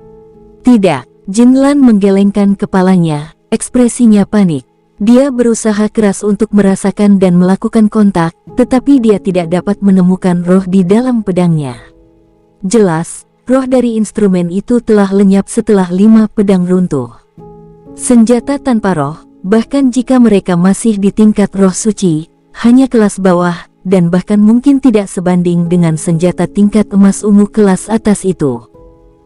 Speaker 1: Tidak, Jinlan menggelengkan kepalanya, ekspresinya panik. Dia berusaha keras untuk merasakan dan melakukan kontak, tetapi dia tidak dapat menemukan roh di dalam pedangnya. Jelas, roh dari instrumen itu telah lenyap setelah 5 pedang runtuh. Senjata tanpa roh, bahkan jika mereka masih di tingkat roh suci, hanya kelas bawah, dan bahkan mungkin tidak sebanding dengan senjata tingkat emas ungu kelas atas itu.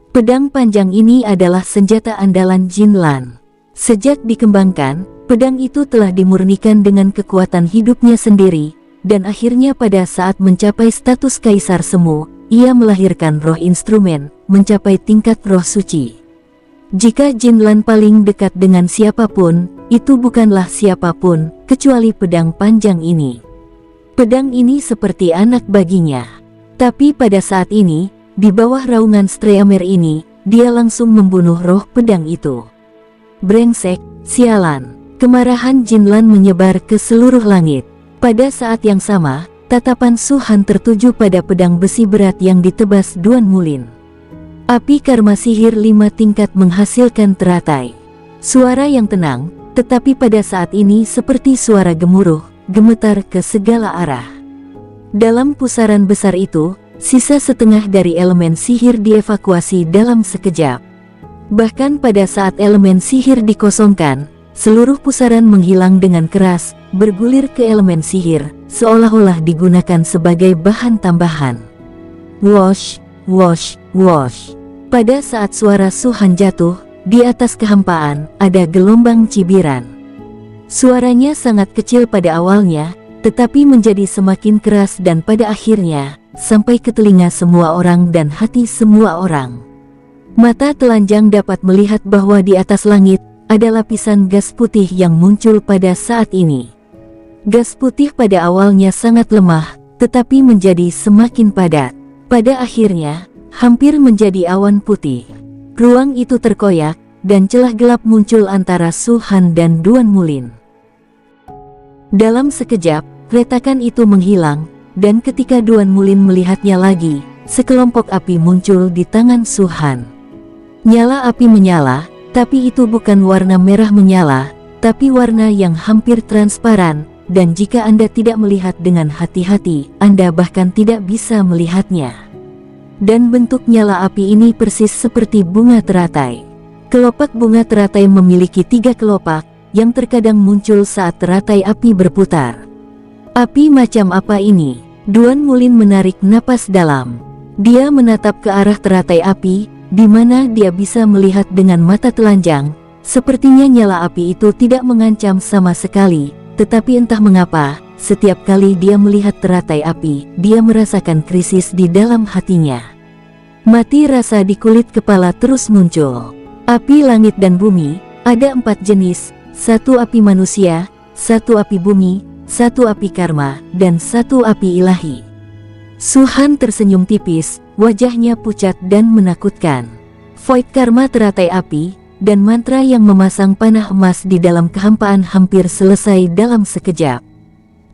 Speaker 1: Pedang panjang ini adalah senjata andalan Jinlan. Sejak dikembangkan, pedang itu telah dimurnikan dengan kekuatan hidupnya sendiri, dan akhirnya pada saat mencapai status Kaisar Semu, ia melahirkan roh instrumen, mencapai tingkat roh suci. Jika Jinlan paling dekat dengan siapapun, itu bukanlah siapapun, kecuali pedang panjang ini. Pedang ini seperti anak baginya. Tapi pada saat ini, di bawah raungan Streamer ini, dia langsung membunuh roh pedang itu. Brengsek, sialan. Kemarahan Jinlan menyebar ke seluruh langit. Pada saat yang sama, tatapan Su-han tertuju pada pedang besi berat yang ditebas Duan Mulin. Api karma sihir 5 tingkat menghasilkan teratai. Suara yang tenang, tetapi pada saat ini seperti suara gemuruh, gemetar ke segala arah. Dalam pusaran besar itu, sisa setengah dari elemen sihir dievakuasi dalam sekejap. Bahkan pada saat elemen sihir dikosongkan, seluruh pusaran menghilang dengan keras, bergulir ke elemen sihir, seolah-olah digunakan sebagai bahan tambahan. Wosh, wosh, wosh. Pada saat suara Su-han jatuh, di atas kehampaan, ada gelombang cibiran. Suaranya sangat kecil pada awalnya, tetapi menjadi semakin keras dan pada akhirnya, sampai ke telinga semua orang dan hati semua orang. Mata telanjang dapat melihat bahwa di atas langit, ada lapisan gas putih yang muncul pada saat ini. Gas putih pada awalnya sangat lemah, tetapi menjadi semakin padat. Pada akhirnya, hampir menjadi awan putih. Ruang itu terkoyak, dan celah gelap muncul antara Su Han dan Duan Mulin. Dalam sekejap, retakan itu menghilang, dan ketika Duan Mulin melihatnya lagi, sekelompok api muncul di tangan Su Han. Nyala api menyala, tapi itu bukan warna merah menyala, tapi warna yang hampir transparan, dan jika Anda tidak melihat dengan hati-hati, Anda bahkan tidak bisa melihatnya. Dan bentuk nyala api ini persis seperti bunga teratai. Kelopak bunga teratai memiliki 3 kelopak, yang terkadang muncul saat teratai api berputar. Api macam apa ini? Duan Mulin menarik napas dalam. Dia menatap ke arah teratai api, di mana dia bisa melihat dengan mata telanjang. Sepertinya nyala api itu tidak mengancam sama sekali, tetapi entah mengapa, setiap kali dia melihat teratai api, dia merasakan krisis di dalam hatinya. Mati rasa di kulit kepala terus muncul. Api langit dan bumi, ada 4 jenis, 1 api manusia, 1 api bumi, 1 api karma, dan 1 api ilahi. Su Han tersenyum tipis, wajahnya pucat dan menakutkan. Void karma teratai api, dan mantra yang memasang panah emas di dalam kehampaan hampir selesai dalam sekejap.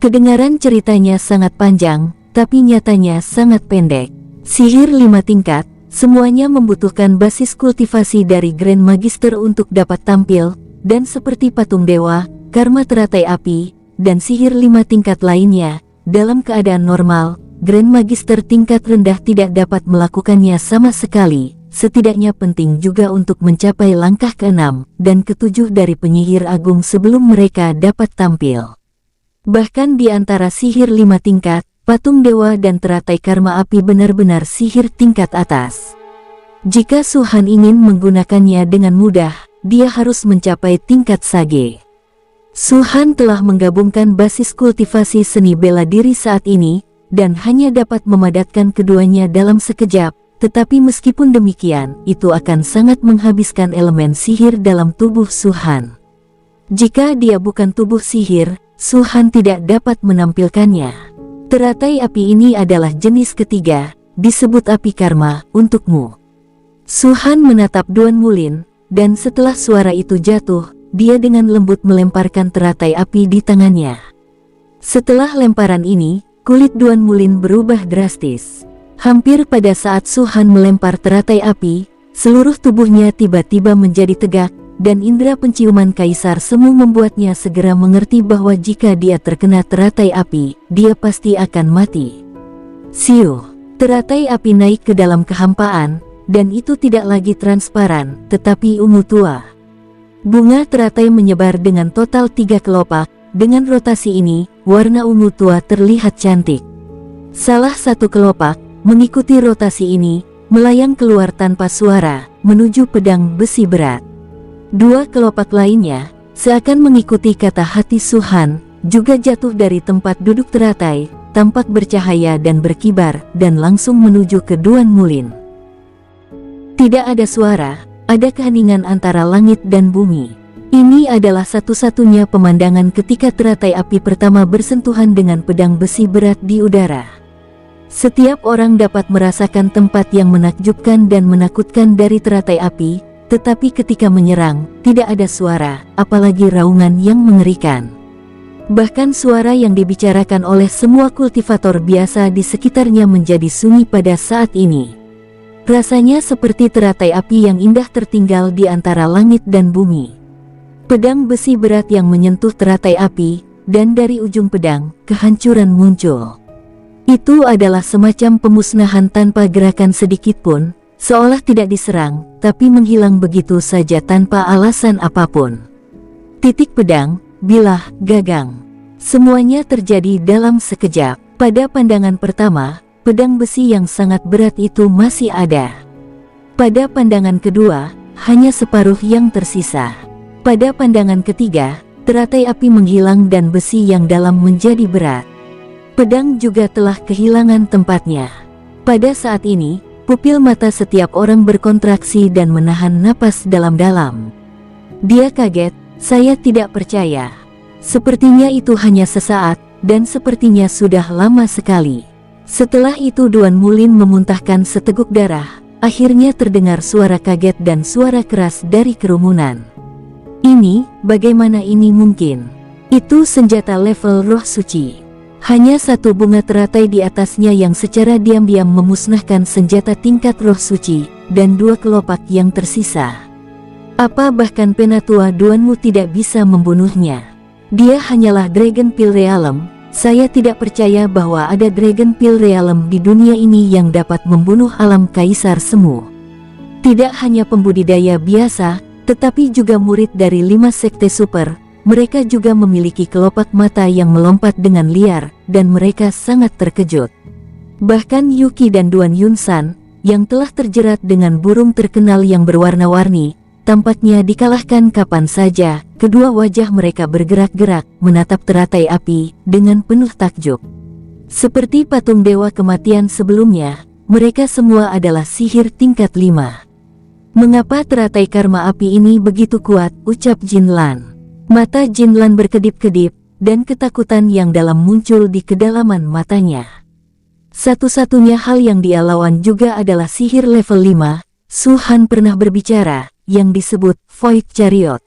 Speaker 1: Kedengaran ceritanya sangat panjang, tapi nyatanya sangat pendek. Sihir 5 tingkat, semuanya membutuhkan basis kultivasi dari Grand Magister untuk dapat tampil, dan seperti patung dewa, karma teratai api, dan sihir 5 tingkat lainnya, dalam keadaan normal, Grand Magister tingkat rendah tidak dapat melakukannya sama sekali. Setidaknya penting juga untuk mencapai langkah ke-6 dan ke-7 dari penyihir agung sebelum mereka dapat tampil. Bahkan di antara sihir 5 tingkat, patung dewa dan teratai karma api benar-benar sihir tingkat atas. Jika Su Han ingin menggunakannya dengan mudah, dia harus mencapai tingkat sage. Su Han telah menggabungkan basis kultivasi seni bela diri saat ini, dan hanya dapat memadatkan keduanya dalam sekejap. Tetapi meskipun demikian, itu akan sangat menghabiskan elemen sihir dalam tubuh Su Han. Jika dia bukan tubuh sihir, Su Han tidak dapat menampilkannya. Teratai api ini adalah jenis ketiga, disebut api karma, untukmu. Su Han menatap Duan Mulin, dan setelah suara itu jatuh, dia dengan lembut melemparkan teratai api di tangannya. Setelah lemparan ini, kulit Duan Mulin berubah drastis. Hampir pada saat Su Han melempar teratai api, seluruh tubuhnya tiba-tiba menjadi tegak, dan indera penciuman Kaisar Semu membuatnya segera mengerti bahwa jika dia terkena teratai api, dia pasti akan mati. Siuh! Teratai api naik ke dalam kehampaan, dan itu tidak lagi transparan, tetapi ungu tua. Bunga teratai menyebar dengan total 3 kelopak, dengan rotasi ini, warna ungu tua terlihat cantik. Salah satu kelopak, mengikuti rotasi ini, melayang keluar tanpa suara, menuju pedang besi berat. 2 kelopak lainnya, seakan mengikuti kata hati Su Han, juga jatuh dari tempat duduk teratai, tampak bercahaya dan berkibar, dan langsung menuju ke Duan Mulin. Tidak ada suara, ada keheningan antara langit dan bumi. Ini adalah satu-satunya pemandangan ketika teratai api pertama bersentuhan dengan pedang besi berat di udara. Setiap orang dapat merasakan tempat yang menakjubkan dan menakutkan dari teratai api, tetapi ketika menyerang, tidak ada suara, apalagi raungan yang mengerikan. Bahkan suara yang dibicarakan oleh semua kultivator biasa di sekitarnya menjadi sunyi pada saat ini. Rasanya seperti teratai api yang indah tertinggal di antara langit dan bumi. Pedang besi berat yang menyentuh teratai api, dan dari ujung pedang, kehancuran muncul. Itu adalah semacam pemusnahan tanpa gerakan sedikit pun, seolah tidak diserang, tapi menghilang begitu saja tanpa alasan apapun. Titik pedang, bilah, gagang. Semuanya terjadi dalam sekejap. Pada pandangan pertama, pedang besi yang sangat berat itu masih ada. Pada pandangan kedua, hanya separuh yang tersisa. Pada pandangan ketiga, teratai api menghilang dan besi yang dalam menjadi berat. Pedang juga telah kehilangan tempatnya. Pada saat ini, pupil mata setiap orang berkontraksi dan menahan napas dalam-dalam. Dia kaget, saya tidak percaya. Sepertinya itu hanya sesaat, dan sepertinya sudah lama sekali. Setelah itu Duan Mulin memuntahkan seteguk darah. Akhirnya terdengar suara kaget dan suara keras dari kerumunan. Ini, bagaimana ini mungkin? Itu senjata level roh suci. Hanya satu bunga teratai di atasnya yang secara diam-diam memusnahkan senjata tingkat roh suci, dan 2 kelopak yang tersisa. Apa bahkan penatua Duanmu tidak bisa membunuhnya? Dia hanyalah Dragon Pill Realm. Saya tidak percaya bahwa ada Dragon Pill Realm di dunia ini yang dapat membunuh alam kaisar semu. Tidak hanya pembudidaya biasa, tetapi juga murid dari 5 sekte super. Mereka juga memiliki kelopak mata yang melompat dengan liar, dan mereka sangat terkejut. Bahkan Yuki dan Duan Yunsan, yang telah terjerat dengan burung terkenal yang berwarna-warni, tampaknya dikalahkan kapan saja. Kedua wajah mereka bergerak-gerak, menatap teratai api, dengan penuh takjub. Seperti patung dewa kematian sebelumnya, mereka semua adalah sihir tingkat 5. Mengapa teratai karma api ini begitu kuat, ucap Jin Lan. Mata Jin Lan berkedip-kedip, dan ketakutan yang dalam muncul di kedalaman matanya. Satu-satunya hal yang dia lawan juga adalah sihir level 5, Su Han pernah berbicara, yang disebut Void Chariot.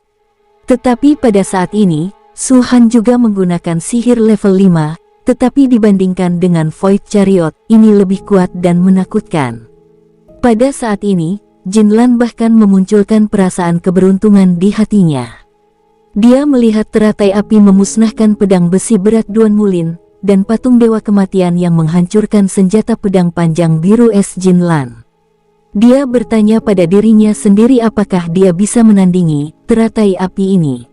Speaker 1: Tetapi pada saat ini, Su Han juga menggunakan sihir level 5, tetapi dibandingkan dengan Void Chariot, ini lebih kuat dan menakutkan. Pada saat ini, Jin Lan bahkan memunculkan perasaan keberuntungan di hatinya. Dia melihat teratai api memusnahkan pedang besi berat Duan Mulin, dan patung dewa kematian yang menghancurkan senjata pedang panjang biru es Jin Lan. Dia bertanya pada dirinya sendiri apakah dia bisa menandingi teratai api ini.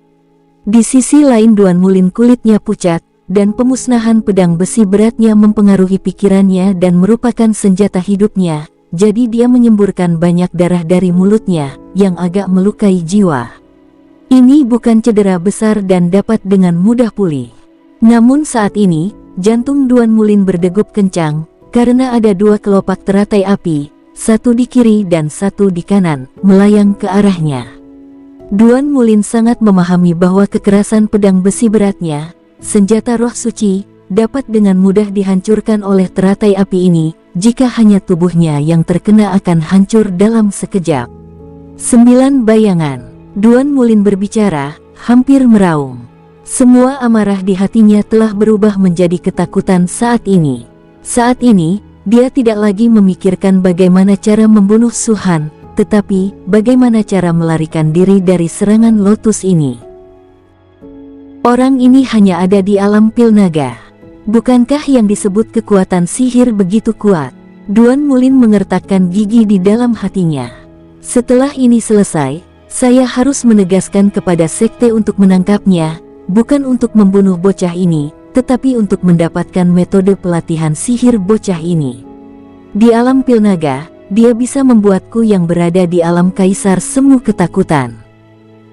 Speaker 1: Di sisi lain Duan Mulin kulitnya pucat, dan pemusnahan pedang besi beratnya mempengaruhi pikirannya dan merupakan senjata hidupnya, jadi dia menyemburkan banyak darah dari mulutnya, yang agak melukai jiwa. Ini bukan cedera besar dan dapat dengan mudah pulih. Namun saat ini, jantung Duan Mulin berdegup kencang, karena ada 2 kelopak teratai api, satu di kiri dan satu di kanan, melayang ke arahnya. Duan Mulin sangat memahami bahwa kekerasan pedang besi beratnya, senjata roh suci, dapat dengan mudah dihancurkan oleh teratai api ini, jika hanya tubuhnya yang terkena akan hancur dalam sekejap. 9 bayangan. Duan Mulin berbicara, hampir meraung. Semua amarah di hatinya telah berubah menjadi ketakutan saat ini. Saat ini, dia tidak lagi memikirkan bagaimana cara membunuh Su Han, tetapi bagaimana cara melarikan diri dari serangan Lotus ini. Orang ini hanya ada di alam pil naga. Bukankah yang disebut kekuatan sihir begitu kuat? Duan Mulin mengertakkan gigi di dalam hatinya. Setelah ini selesai, saya harus menegaskan kepada sekte untuk menangkapnya, bukan untuk membunuh bocah ini, tetapi untuk mendapatkan metode pelatihan sihir bocah ini. Di alam pil naga, dia bisa membuatku yang berada di alam kaisar semu ketakutan.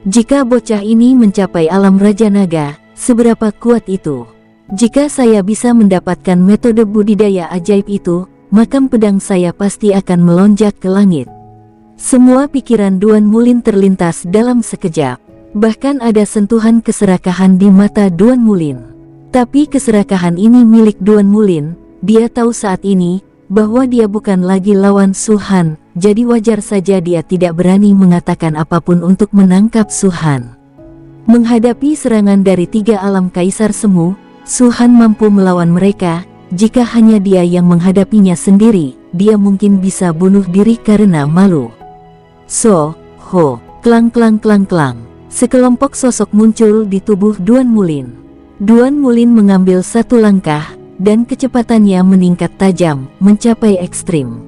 Speaker 1: Jika bocah ini mencapai alam Raja Naga, seberapa kuat itu? Jika saya bisa mendapatkan metode budidaya ajaib itu, makam pedang saya pasti akan melonjak ke langit. Semua pikiran Duan Mulin terlintas dalam sekejap. Bahkan ada sentuhan keserakahan di mata Duan Mulin. Tapi keserakahan ini milik Duan Mulin. Dia tahu saat ini bahwa dia bukan lagi lawan Su Han, jadi wajar saja dia tidak berani mengatakan apapun untuk menangkap Su Han. Menghadapi serangan dari 3 alam kaisar semu, Su Han mampu melawan mereka. Jika hanya dia yang menghadapinya sendiri, dia mungkin bisa bunuh diri karena malu. So, ho, klang klang klang klang. Sekelompok sosok muncul di tubuh Duan Mulin. Duan Mulin mengambil satu langkah, dan kecepatannya meningkat tajam, mencapai ekstrim.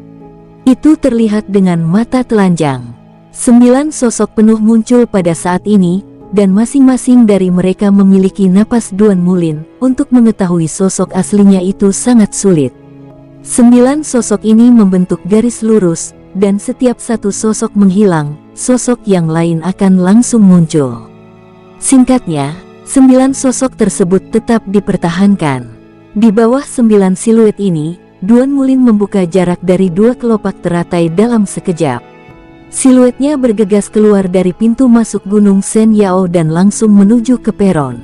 Speaker 1: Itu terlihat dengan mata telanjang. 9 sosok penuh muncul pada saat ini, dan masing-masing dari mereka memiliki napas Duan Mulin. Untuk mengetahui sosok aslinya itu sangat sulit. 9 sosok ini membentuk garis lurus, dan setiap satu sosok menghilang, sosok yang lain akan langsung muncul. Singkatnya, 9 sosok tersebut tetap dipertahankan. Di bawah 9 siluet ini, Duan Mulin membuka jarak dari 2 kelopak teratai dalam sekejap. Siluetnya bergegas keluar dari pintu masuk Gunung Sen Yao dan langsung menuju ke peron.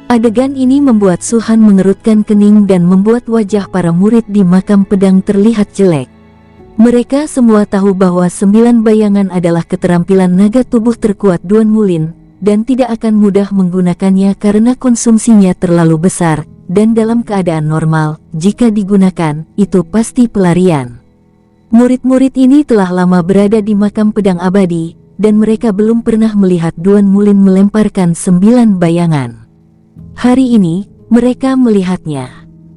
Speaker 1: Adegan ini membuat Suhan mengerutkan kening dan membuat wajah para murid di makam pedang terlihat jelek. Mereka semua tahu bahwa 9 bayangan adalah keterampilan naga tubuh terkuat Duan Mulin, dan tidak akan mudah menggunakannya karena konsumsinya terlalu besar, dan dalam keadaan normal, jika digunakan, itu pasti pelarian. Murid-murid ini telah lama berada di makam pedang abadi, dan mereka belum pernah melihat Duan Mulin melemparkan 9 bayangan. Hari ini, mereka melihatnya.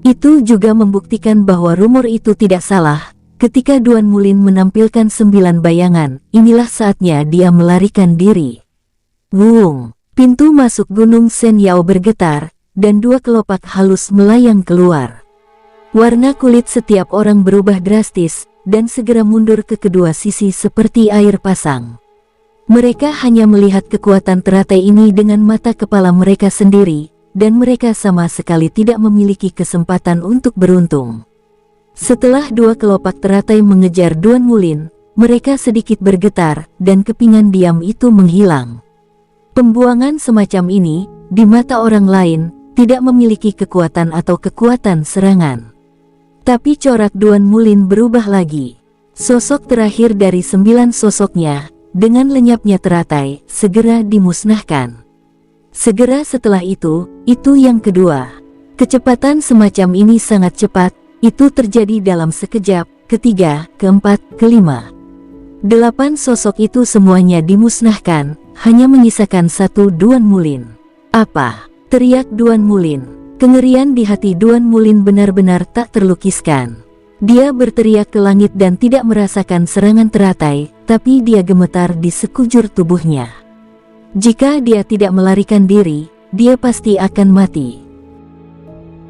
Speaker 1: Itu juga membuktikan bahwa rumor itu tidak salah. Ketika Duan Mulin menampilkan 9 bayangan, inilah saatnya dia melarikan diri. Wung! Pintu masuk Gunung Sen Yao bergetar, dan 2 kelopak halus melayang keluar. Warna kulit setiap orang berubah drastis, dan segera mundur ke kedua sisi seperti air pasang. Mereka hanya melihat kekuatan teratai ini dengan mata kepala mereka sendiri, dan mereka sama sekali tidak memiliki kesempatan untuk beruntung. Setelah 2 kelopak teratai mengejar Duan Mulin, mereka sedikit bergetar, dan kepingan diam itu menghilang. Pembuangan semacam ini, di mata orang lain, tidak memiliki kekuatan atau kekuatan serangan. Tapi corak Duan Mulin berubah lagi. Sosok terakhir dari 9 sosoknya, dengan lenyapnya teratai, segera dimusnahkan. Segera setelah itu yang kedua. Kecepatan semacam ini sangat cepat, itu terjadi dalam sekejap, ketiga, keempat, kelima. 8 sosok itu semuanya dimusnahkan, hanya menyisakan 1 Duan Mulin. Apa? Teriak Duan Mulin. Kengerian di hati Duan Mulin benar-benar tak terlukiskan. Dia berteriak ke langit dan tidak merasakan serangan teratai, tapi dia gemetar di sekujur tubuhnya. Jika dia tidak melarikan diri, dia pasti akan mati.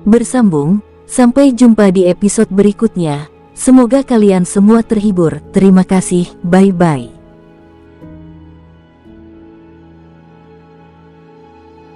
Speaker 1: Bersambung, sampai jumpa di episode berikutnya. Semoga kalian semua terhibur. Terima kasih, bye-bye.